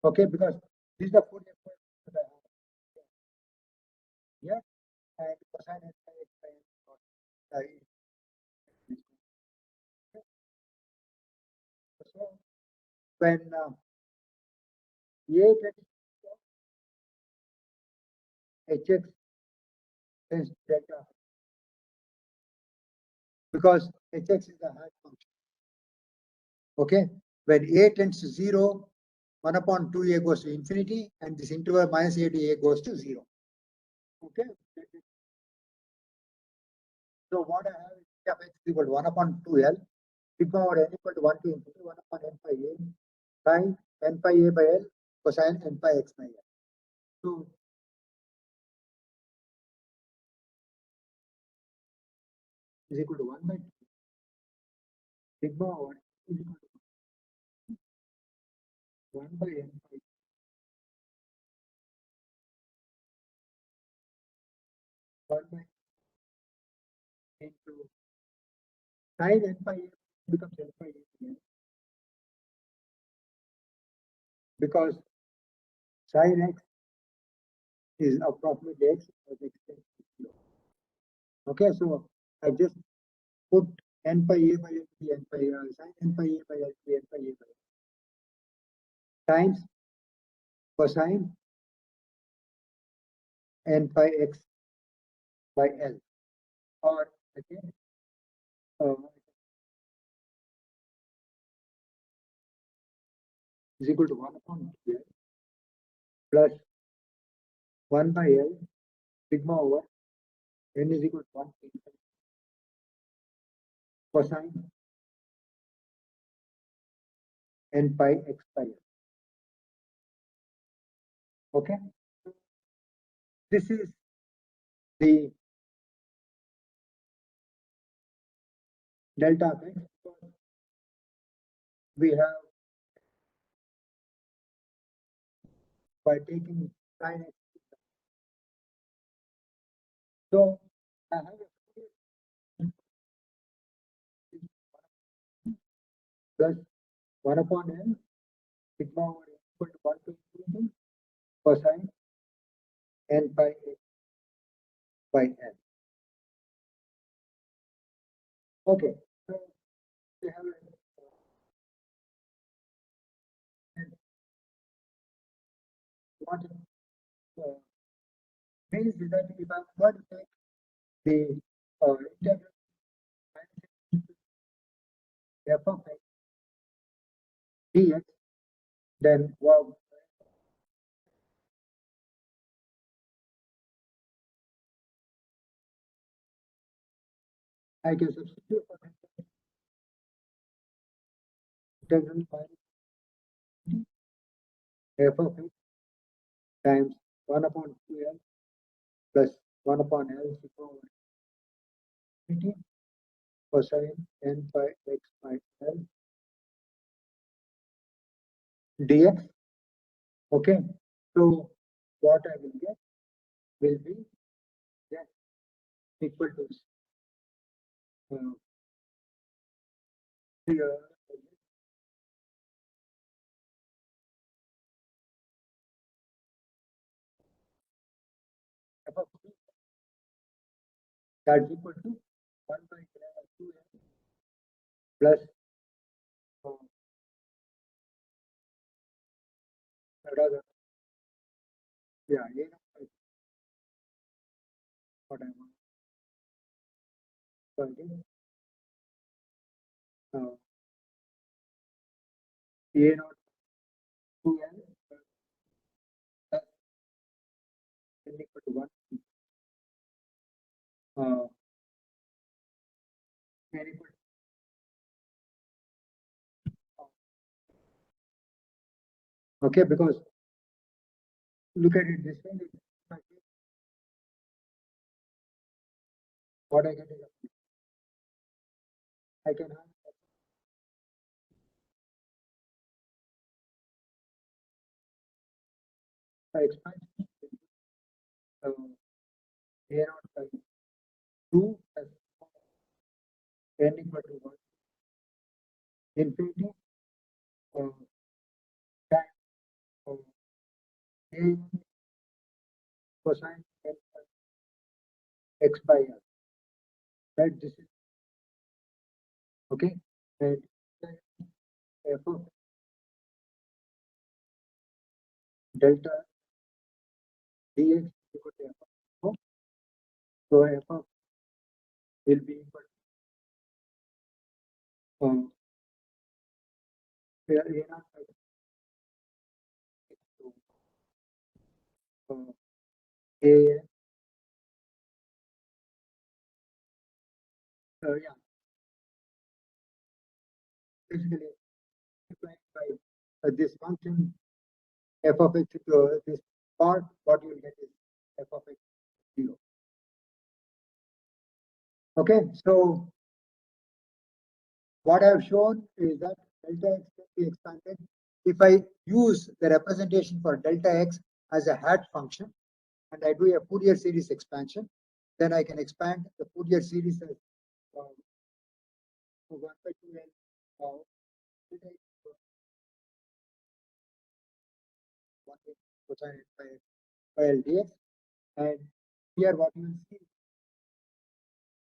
Okay, because this is the Fourier equation that I have here, and cosine n pi x by L. So when A tends hx tends to delta because hx is a high function. Okay, when A tends to 0, 1 upon 2a goes to infinity, and this interval minus a to a goes to 0. Okay. So what I have is f x equal to 1 upon 2l, sigma over n equal to 1 to infinity, 1 upon n pi a, sin n pi a by l, cosine n pi x by l. So is equal to 1 by 2. Sigma over is equal to 1 by n pi 1 by into sin n pi a becomes n pi a again, because sin x is approximately x as x tends to 0. Okay, so I just put n pi a by l to be n pi sin n pi a by l to be n pi a by l times cosine n pi x by l, or again is equal to 1 upon 2l plus 1 by l sigma over n is equal to 1 cosine n pi x by l. Okay, this is the delta of x. We have by taking sin x. So I have a plus 1 upon n sigma over n equal to 1 to infinity cosine n pi x by n. Okay, so we have what means is that if I'm going to take the integral f of x dx, then wow, I can substitute for integral minus f of x times 1 upon 2l plus 1 upon l sigma over infinity cosine n pi x by l dx. Okay, so what I will get will be equal to here f of t that's equal to 1 by 2l plus rather, yeah, what I want. So again, a naught 2l plus n equal to 1. N equal to okay, because look at it this way. What I get is I can have expansion a naught by 2 plus n equal to 1 infinity time a cosine n x by l. Right, this is okay, and f of delta dx equal to f of 4. So f of will be equal to a naught by a yeah, basically multiplied by this function f of x into this part, what you will get is f of x 0. Okay, so what I have shown is that delta x can be expanded if I use the representation for delta x as a hat function and I do a Fourier series expansion, then I can expand the Fourier series as 1 by 2n delta x 1 cosine by L dx. And here what you will see,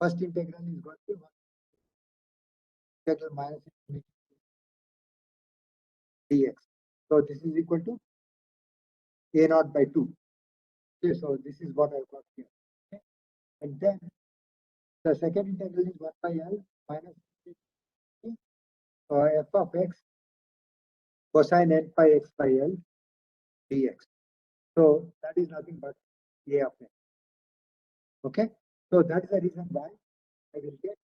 first integral is going to be 1 integral minus infinity dx. So this is equal to a naught by 2. Okay, so this is what I've got here. Okay. And then the second integral is 1 by L minus f of x cosine n pi x by L dx. So that is nothing but a of x. Okay, so that is the reason why I will get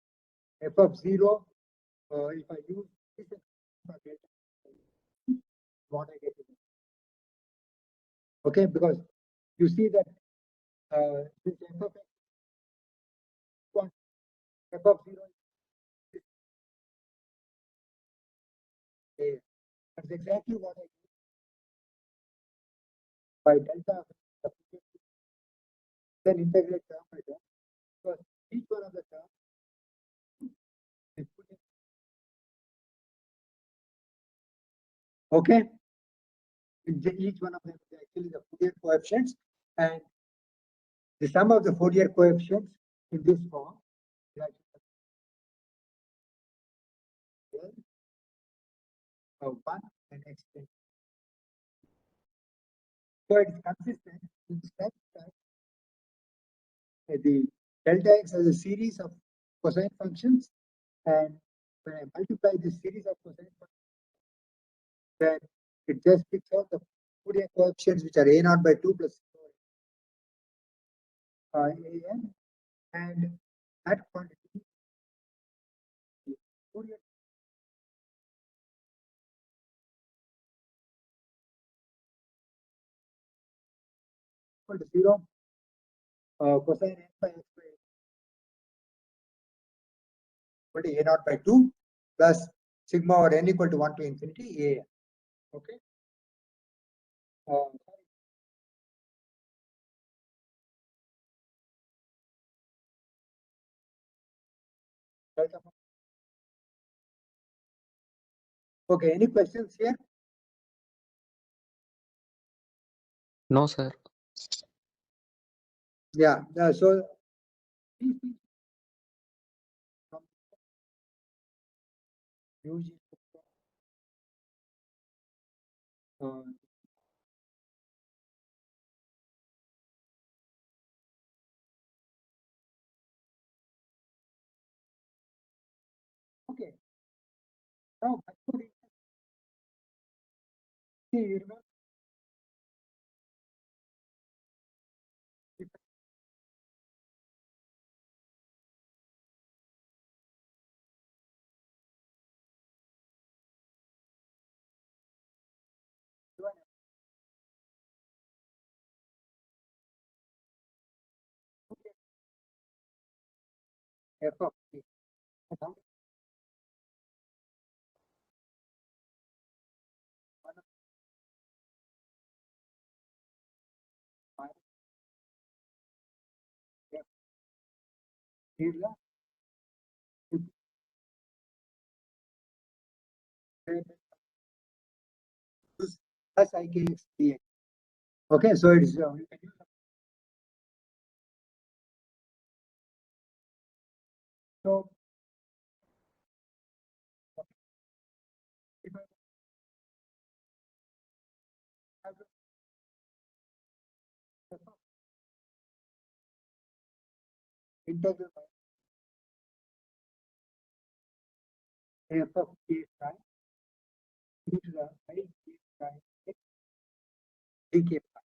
f of 0 if I use this for delta, what I get is okay, because you see that this f of x, f of 0 is a. That's exactly what I do by delta, then integrate term by term, because each one of the terms is put in. Okay, each one of them is actually the Fourier coefficients, and the sum of the Fourier coefficients in this form is actually 1 and x. So it is consistent in the sense that the delta x has a series of cosine functions, and when I multiply this series of cosine functions, then it just picks out the Fourier coefficients, which are a naught by 2 plus an, and that quantity Fourier equal to 0 cosine n by x by equal to a naught by 2 plus sigma over n equal to 1 to infinity a. Okay. Okay, any questions here? No, sir. Yeah, so these things from use okay. Now, see, you remember if f of t, now one of minus f is use plus ikx dx. Okay, so it is you can use so if I have integral f of k prime e to the I k prime x dk prime.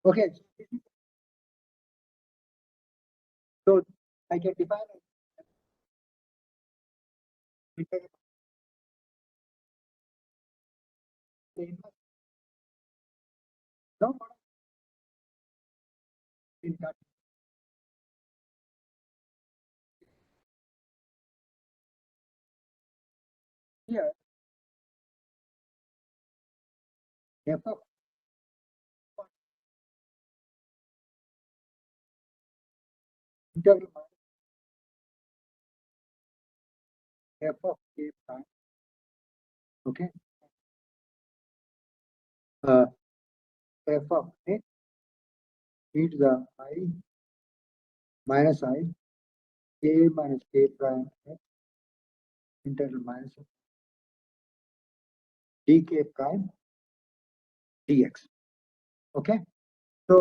Okay, so I can define integral no in that here f of integral f of k prime. Okay, f of x e to the I minus I k minus k prime x integral minus dk prime dx. Okay, so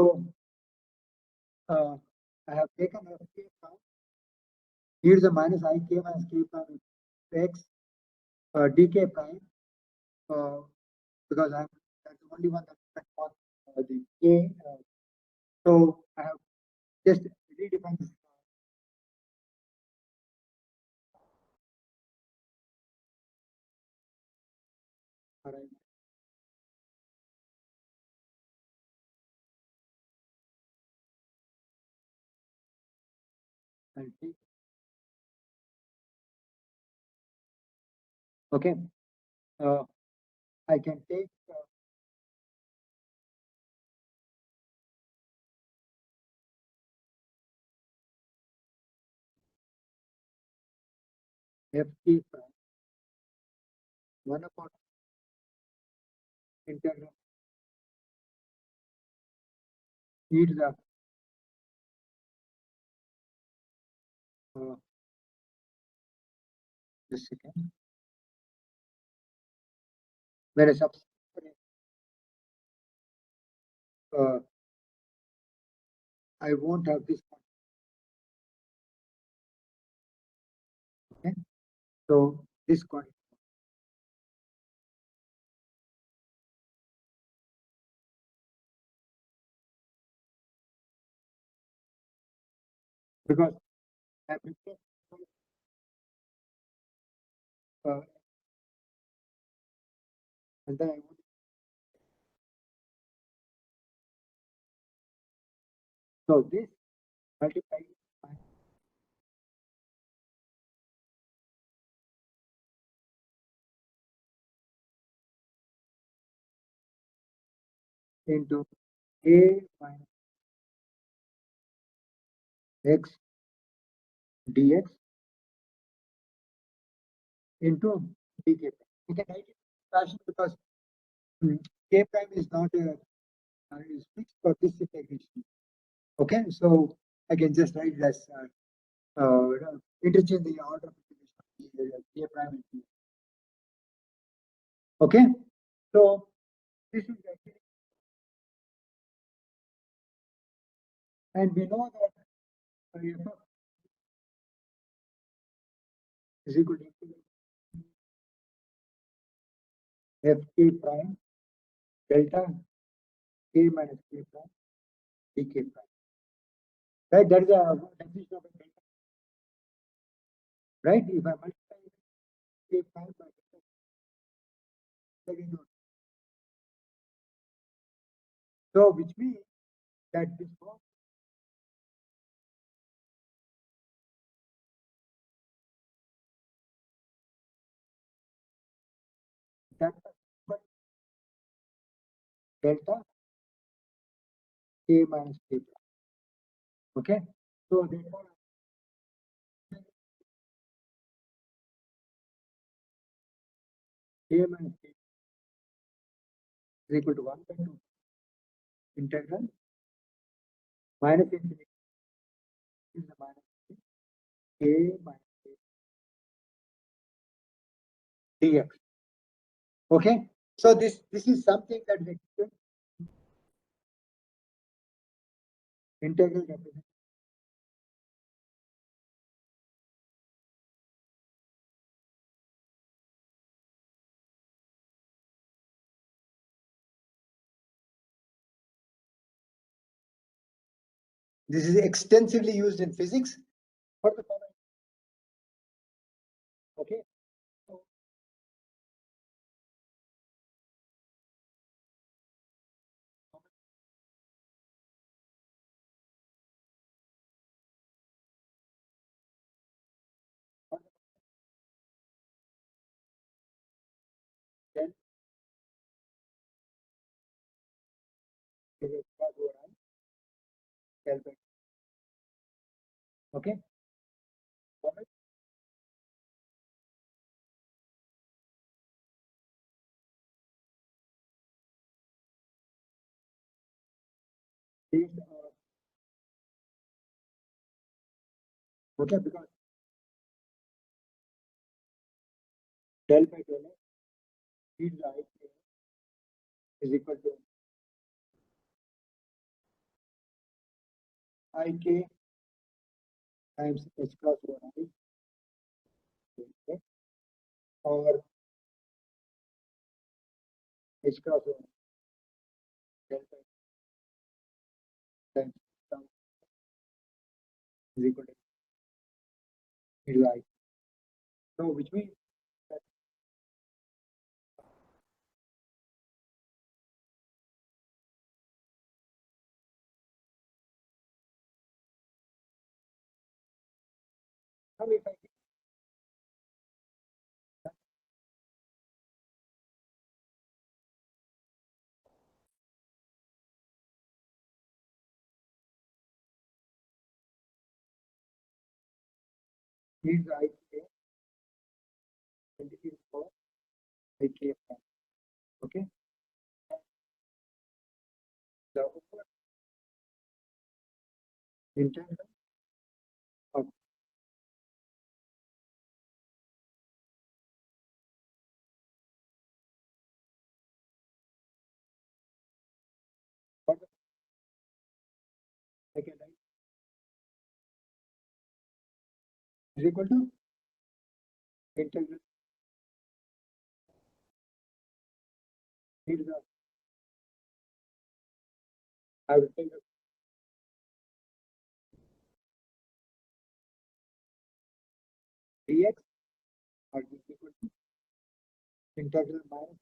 I have taken f k prime e to the minus I k minus k prime x dk prime because that's the only one that for the k. So I have just redefined this. All right. And take. Okay, I can take f k prime 1 upon integral e to the just a second. When I substitute I won't have this one. Okay, so this quantity because I replaced and then I would so this multiply into a minus x dx into dk prime. You can write it in fashion because k prime is not is fixed for this integration. Okay, so I can just write it as interchange the order of integration k prime and d. Okay, so this is actually, and we know that f of is equal to f k prime delta k minus k prime dk prime. Right, that is a definition of a delta. Right, if I multiply k prime by delta, so which means that this form delta delta k minus k prime. Okay, so therefore k minus k is equal to 1 by 2 integral minus infinity is the minus k minus k dx. Okay, so this is something that we explain integral representation This is extensively used in physics for the following. Okay. So, then okay. These are okay because del by del x is equal to ik times h cross over I okay, or h cross over del by times is equal to I. So which means that now if I is ik and this is for ik okay. The over integral of what I can write is equal to integral is the I will take dx or is equal to integral minus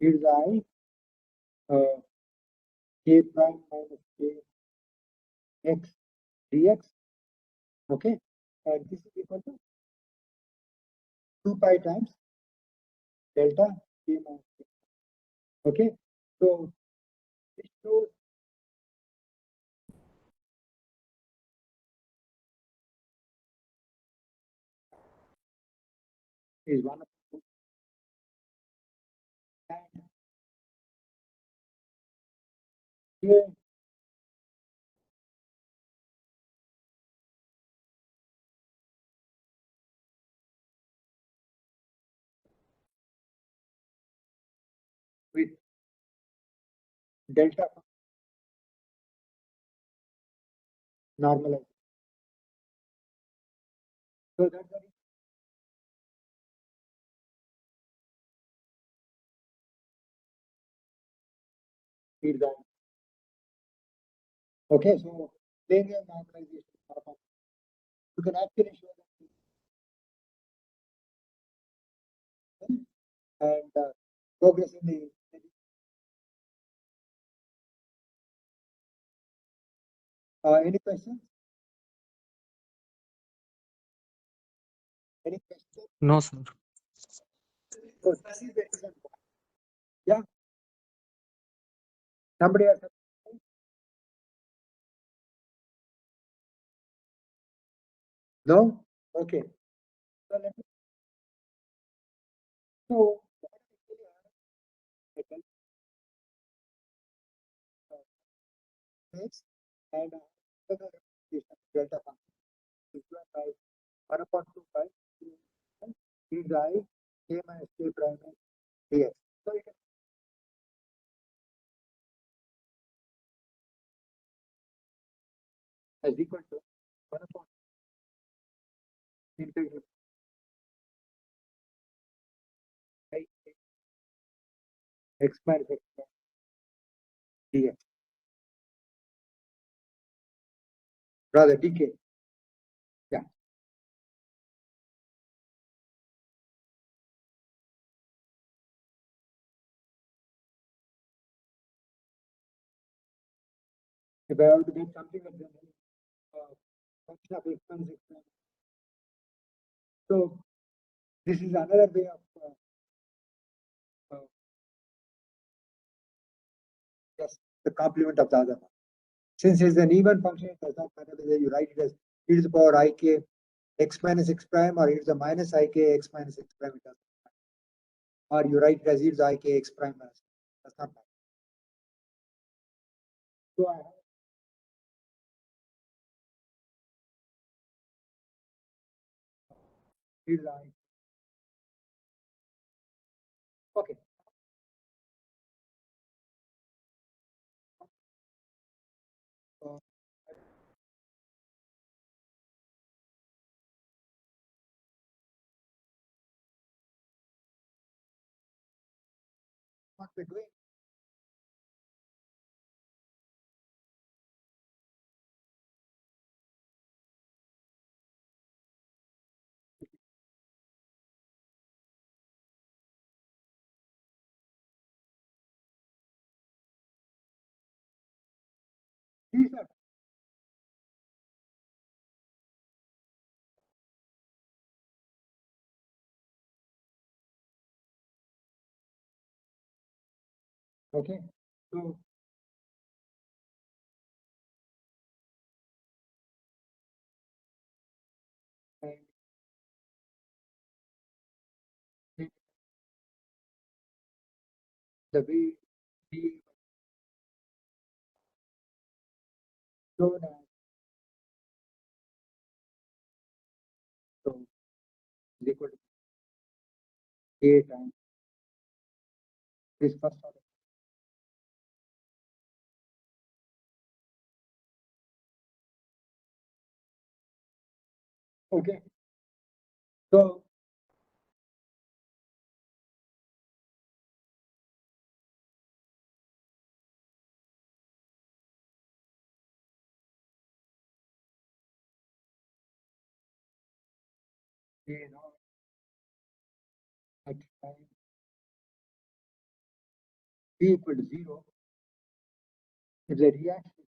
is I k prime minus k x dx okay, and this is equal to 2 pi times delta k minus k. Okay, so this shows is one of the and here with delta normalized. So that's the feedback. Okay, so linear normalization. You can actually show that and progress in the any questions? Any questions? No, sir. So this is the reason why. Yeah. Somebody has no? Okay. So let me so what actually happens and the delta function is by 1 upon 2 pi is I k minus k prime dx. So you can as equal to 1 upon integral I x minus x dx. rather decay. Yeah. If I have to get something like that, function of exponents. So this is another way of just the complement of the other one. Since it's an even function, it does not matter whether you write it as e to the power ik x minus x prime or e to the minus ik x minus x prime. It doesn't matter. Or you write it as e to the ik x prime minus. Does not matter. So I have e to the I. Okay. So what we're doing. These are okay. So and the way we shown as so is equal to a times this first order. Okay. So a naught at time b equal to 0 if the reaction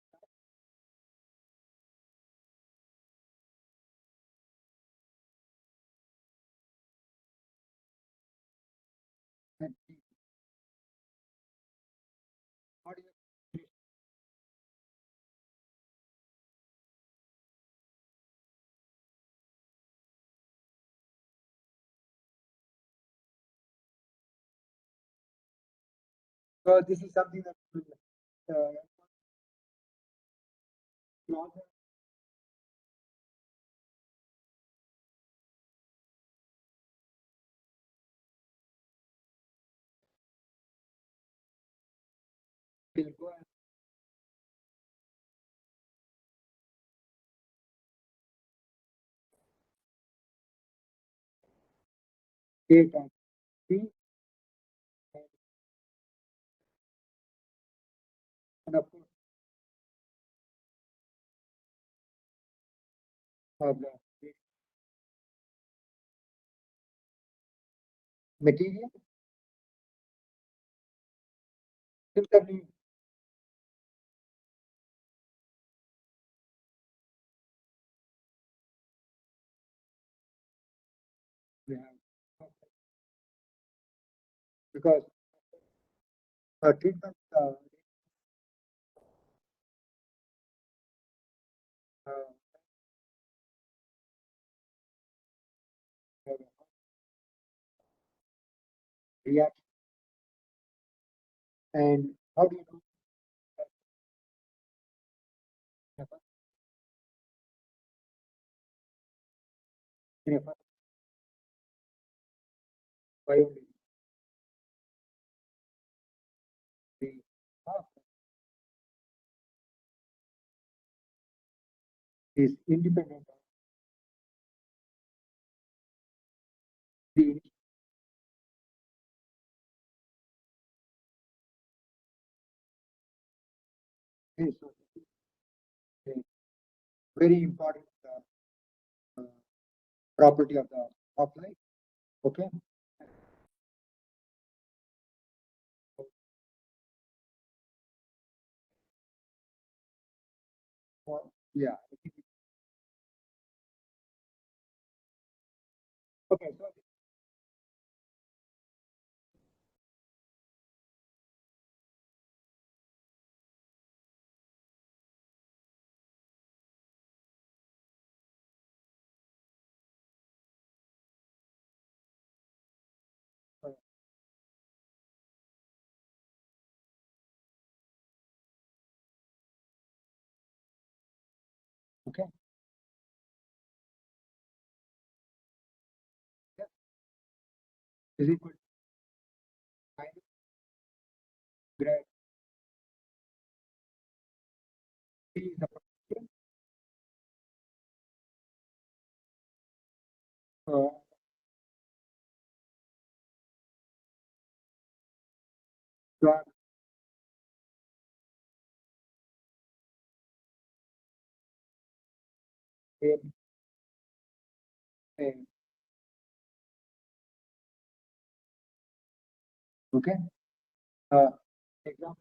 at t. What is the so this is something that will plot will go and a times t and of course of the material. Similarly, we have because treatment uh, reaction and how do you know that in a first why only the half is independent of the initial. very important property of the offline. Okay. Yeah. Okay. So okay. Yeah. Is equal to minus grad T is the potential. So I'm okay. Example.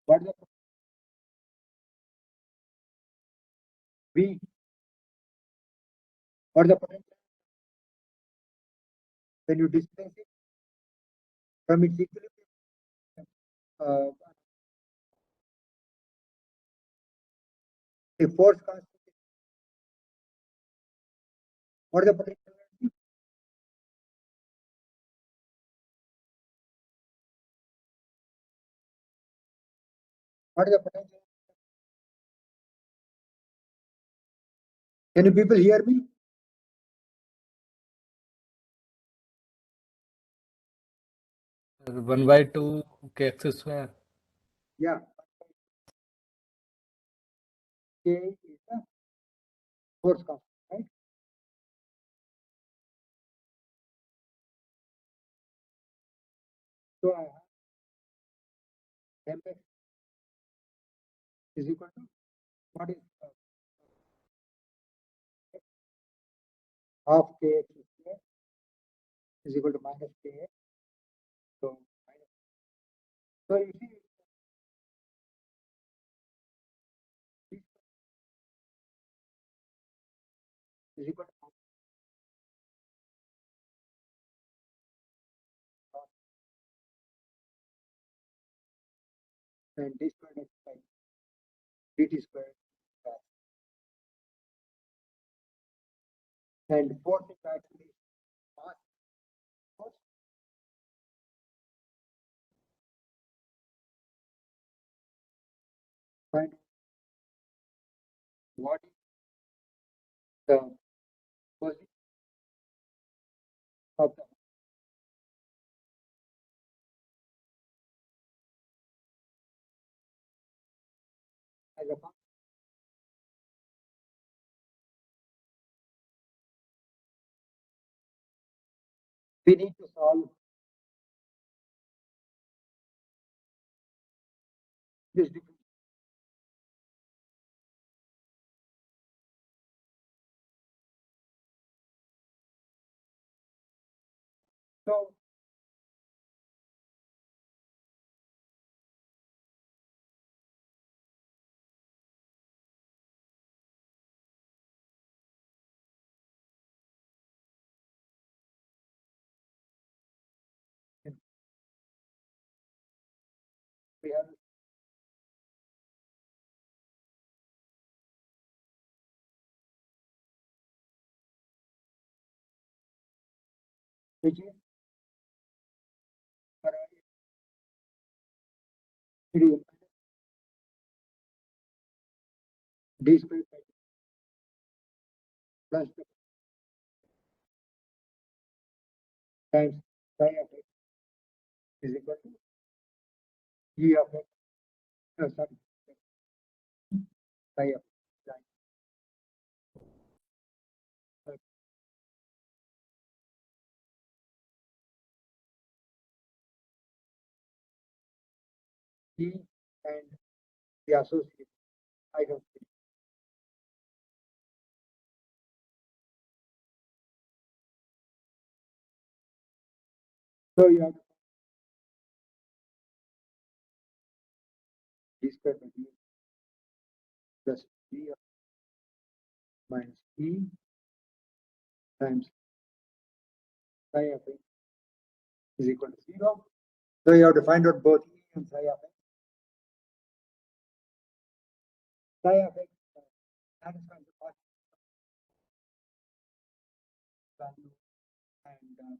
What is the V? What is the potential when you displace it from its equilibrium? Uh, the force constant. What is the potential energy? What is the potential? Can you people hear me? 1/2 kx square. Yeah. K is the force constant, right? So I have mx is equal to what is half kx square is equal to minus kx. So minus. So you see this is equal to and d squared x by dt squared. And force is actually mass force. Find what is the position of the as a function. We need to solve this difference. So we have which is for it is d squared by plus the times psi of x is equal to e of x. Sorry, psi of x. E and the associated items. So you have d squared by d plus b minus e times psi of x is equal to 0. So you have to find out both e and psi of x. Psi of x satisfies the partial value and then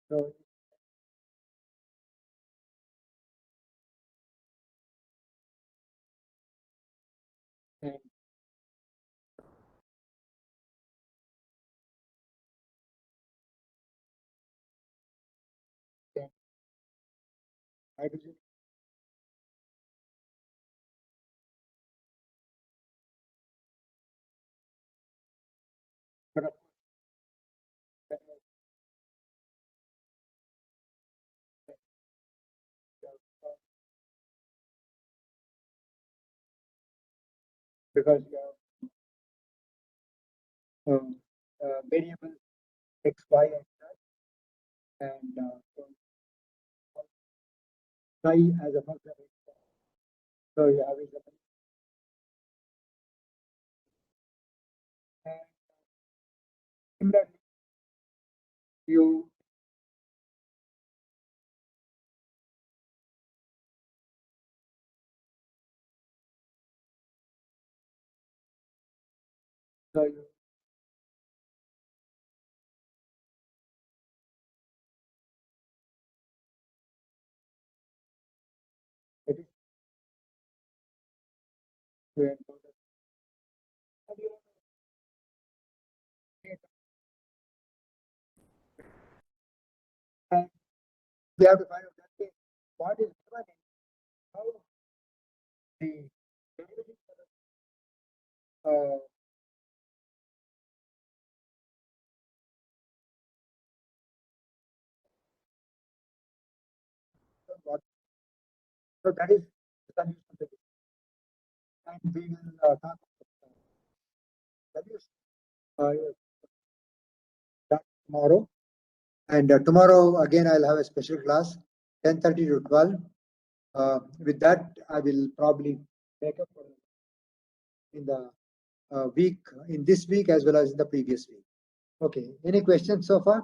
so and then hydrogen but of course because you have variables x, y, and z, and so psi as a function of x. So you have it. And similarly, you so you it is to encode it. And you and we have to find out that case what is given in how the derivative what so that is the solution to this. And we will talk about values that tomorrow. And tomorrow again I'll have a special class 10:30 to 12. With that I will probably make up for in the week in this week as well as in the previous week. Okay, any questions so far?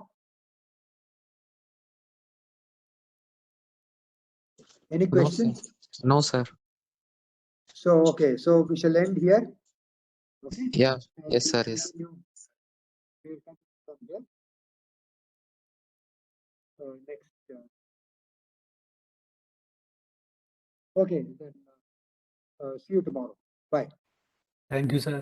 Any No, sir. questions? No, sir. So okay, so we shall end here. Okay. Yeah. And Yes, we sir. will Yes. continue- we will continue from there. Next. Okay, then see you tomorrow. Bye. Thank you, sir.